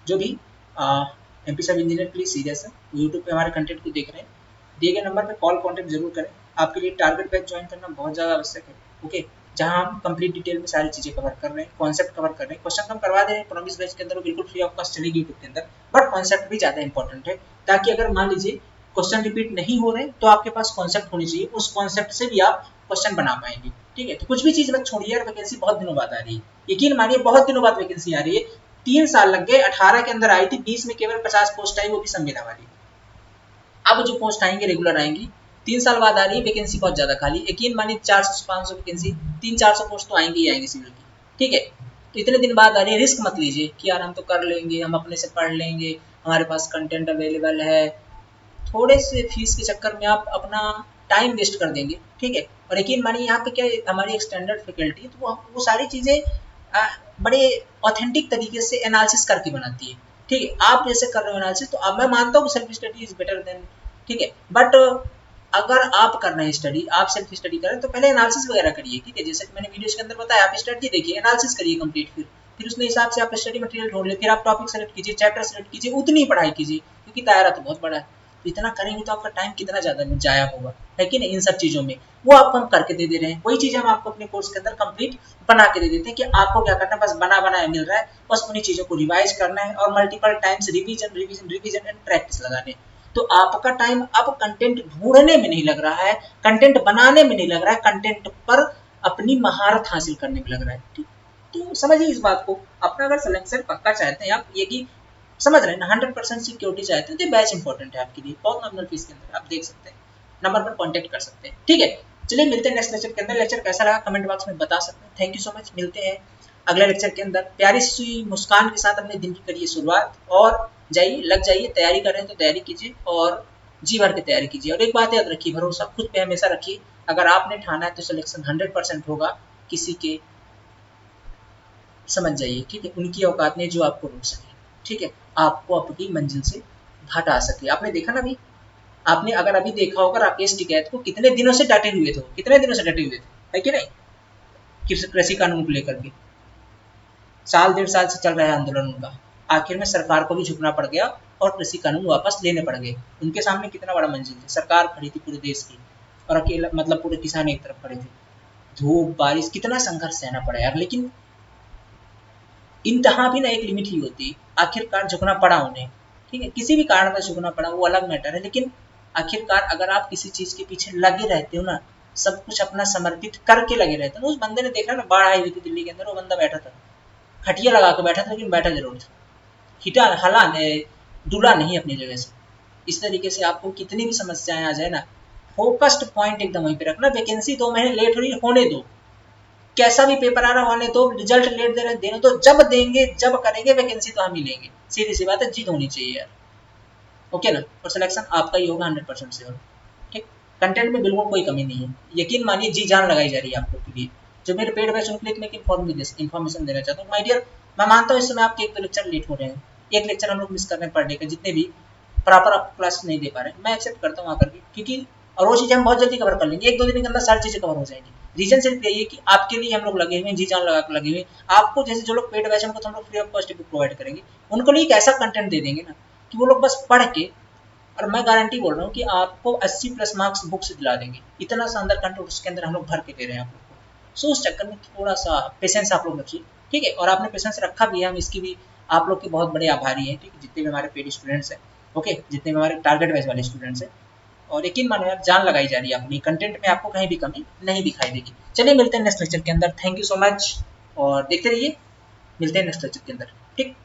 जो भी एमपी सब इंजीनियर प्लीज सीरियस है, यूट्यूब पे हमारे कंटेंट को देख रहे हैं, दिए गए नंबर पे कॉल कॉन्टेक्ट जरूर करें। आपके लिए टारगेट बैच ज्वाइन करना बहुत ज़्यादा आवश्यक है। ओके, जहाँ हम कंप्लीट डिटेल में सारी चीज़ें कवर कर रहे हैं, कॉन्सेप्ट कवर कर रहे हैं, क्वेश्चन हम करवा दे रहे हैं प्रॉमिस बैच के अंदर, वो बिल्कुल फ्री ऑफ कॉस्ट चलेगी यूट्यूब के अंदर, बट कॉन्सेप्ट भी ज़्यादा इंपॉर्टेंट है, ताकि अगर मान लीजिए क्वेश्चन रिपीट नहीं हो रहे तो आपके पास कॉन्सेप्ट होनी चाहिए, उस कॉन्सेप्ट से भी आप क्वेश्चन बना पाएंगे। ठीक है, तो कुछ भी चीज़ मत छोड़िए यार, वैकेंसी बहुत दिनों बाद आ रही है, यकीन मानिए बहुत दिनों बाद वैकेंसी आ रही है। 3 साल लग गए, 18 के अंदर आई थी, 20 में केवल 50 पोस्ट आई, वो भी संविदा वाली। अब जो पोस्ट आएंगे रेगुलर आएंगी, 3 साल बाद आ रही है, वैकेंसी बहुत ज्यादा खाली, यकीन मानिए 400 से 500 वैकेंसी, 300-400 पोस्ट तो आएंगी ही आएंगी सिविल की। ठीक है, तो इतने दिन बाद आ रही है, रिस्क मत लीजिए कि यार हम तो कर लेंगे, हम अपने से पढ़ लेंगे, हमारे पास कंटेंट अवेलेबल है, थोड़े से फीस के चक्कर में आप अपना टाइम वेस्ट कर देंगे। ठीक है, और यकीन मानिए यहाँ पे क्या हमारी एक स्टैंडर्ड फैकल्टी है, तो वो सारी चीज़ें बड़े ऑथेंटिक तरीके से एनालिसिस करके बनाती है। ठीक है, आप जैसे कर रहे हो एनालिसिस, तो अब मैं मानता हूँ self study is better than, ठीक है, बट अगर आप कर रहे हैं स्टडी, आप सेल्फ स्टडी कर रहे हैं, तो पहले एनालिसिस वगैरह करिए। ठीक है, जैसे कि मैंने वीडियोस के अंदर बताया, आप स्टडी देखिए, एनालिसिस करिए कंप्लीट, फिर उसके हिसाब से आप स्टडी मटेरियल ढूंढ ले, फिर आप टॉपिक सेलेक्ट कीजिए, चैप्टर सेलेक्ट कीजिए, उतनी पढ़ाई कीजिए, क्योंकि दायरा तो बहुत बड़ा है। तो इतना करेंगे तो आपका टाइम कितना ज़्यादा जाया होगा, है कि नहीं, इन सब चीज़ों में। वो आपको हम करके दे रहे हैं, वही चीज़ हम आपको अपने कोर्स के अंदर कंप्लीट बना के दे देते हैं कि आपको क्या करना है, बस बना बनाया मिल रहा है, बस उन्हीं चीज़ों को रिवाइज करना है और multiple times revision revision revision and practice लगाने। तो आपका टाइम अब कंटेंट ढूंढने में नहीं लग रहा है, कंटेंट बनाने में नहीं लग रहा है, कंटेंट पर अपनी महारत हासिल करने में लग रहा है। ठीक, तो समझिए इस बात को। अपना अगर सिलेक्शन पक्का चाहते हैं आप, ये कि समझ रहे हैं ना, 100% सिक्योरिटी चाहते हैं, तो बैच इंपॉर्टेंट है आपके लिए, बहुत नॉमिनल फीस के अंदर आप देख सकते हैं, नंबर पर कॉन्टेक्ट कर सकते हैं। ठीक है, चलिए मिलते हैं नेक्स्ट लेक्चर के अंदर। लेक्चर कैसा लगा कमेंट बॉक्स में बता सकते हैं। थैंक यू सो मच, मिलते हैं अगले लेक्चर के अंदर। प्यारी सी मुस्कान के साथ अपने दिन की करिए शुरुआत, और जाइए, लग जाइए, तैयारी कर रहे हैं तो तैयारी कीजिए और जी भर के तैयारी कीजिए। और एक बात याद रखिए, भरोसा खुद पे हमेशा रखिए, अगर आपने ठाना है तो सिलेक्शन 100% होगा, किसी के समझ जाइए। ठीक है, उनकी औकात नहीं जो आपको रोक सके, ठीक है, आपको अपनी मंजिल से हटा सके। आपने देखा ना अभी, आपने अगर अभी देखा होगा राकेश टिकैत को कितने दिनों से डटे हुए थे, कितने दिनों से डटे हुए थे, है कि नहीं, कृषि कानून को लेकर के 1-1.5 साल से चल रहा है आंदोलन उनका। आखिर में सरकार को भी झुकना पड़ गया और कृषि कानून वापस लेने पड़ गए। उनके सामने कितना बड़ा मंजिल है, सरकार खड़ी थी पूरे देश की, और अकेला मतलब पूरे किसान एक तरफ खड़े थे, धूप बारिश कितना संघर्ष सहना पड़ा यार, लेकिन इंतहा भी ना एक लिमिट ही होती, आखिरकार झुकना पड़ा उन्हें। ठीक है, किसी भी कारण से झुकना पड़ा वो अलग मैटर है, लेकिन आखिरकार अगर आप किसी चीज के पीछे लगे रहते हो ना, सब कुछ अपना समर्पित करके लगे रहते हो ना। उस बंदे ने देखा ना, बाढ़ आई हुई थी दिल्ली के अंदर, वो बंदा बैठा था, खटिया लगा के बैठा था, लेकिन बैठा जरूर था, हिटा हला डूला नहीं अपनी जगह से। इस तरीके से आपको कितनी भी समस्याएं आ जाए ना, फोकस्ड पॉइंट एकदम वहीं पे रखना। वैकेंसी 2 महीने लेट हो रही होने दो, कैसा भी पेपर आ रहा होने दो, रिजल्ट लेट दे रहे देने दो, जब देंगे जब करेंगे वैकेंसी तो हम ही लेंगे, सीधी सी बात है, जीत होनी चाहिए यार। ओके ना, और सिलेक्शन आपका ही होगा 100% से। ठीक, कंटेंट में बिल्कुल कोई कमी नहीं है, यकीन मानिए जी जान लगाई जा रही है आप लोग के लिए। जो मेरे पेड बैच उनके लिए मैं इन्फॉर्मेशन देना चाहता हूँ माय डियर। मैं मानता हूँ इस समय आपके 1-2 लेक्चर लेट हो रहे हैं, एक लेक्चर हम लोग मिस कर रहे हैं पर डे का, जितने भी प्रॉपर आपको क्लास नहीं दे पा रहे हैं, मैं एक्सेप्ट करता हूँ आकर के, क्योंकि और वो चीज़ें हम बहुत जल्दी कवर कर लेंगे, 1-2 दिन के अंदर सारी चीज़ें कवर हो जाएंगी। रीजन सिर्फ यही है कि आपके लिए हम लोग लगे हुए हैं, जी जान लगा कर लगे हुए हैं। आपको जैसे जो लोग पेड बैच उनको तो हम लोग free of cost book provide करेंगे, उनको लिए एक ऐसा कंटेंट दे देंगे ना कि वो लोग बस पढ़ के, और मैं गारंटी बोल रहा हूँ कि आपको 80+ मार्क्स बुक से दिला देंगे, इतना शानदार कंटेंट उसके अंदर हम लोग भर के दे रहे हैं आप लोग को। सो उस चक्कर में थोड़ा सा पेशेंस आप लोग रखिए। ठीक है, और आपने पेशेंस रखा भी है, हम इसकी भी आप लोग के बहुत बड़े आभारी हैं। ठीक है, जितने भी हमारे पेड स्टूडेंट्स हैं, ओके, जितने भी हमारे टारगेट वाइज वाले स्टूडेंट्स हैं, और यकीन मानो यार जान लगाई जा रही है अपनी, कंटेंट में आपको कहीं भी कमी नहीं दिखाई देगी। चलिए मिलते हैं नेक्स्ट लेक्चर के अंदर, थैंक यू सो मच, और देखते रहिए, मिलते हैं नेक्स्ट लेक्चर के अंदर। ठीक।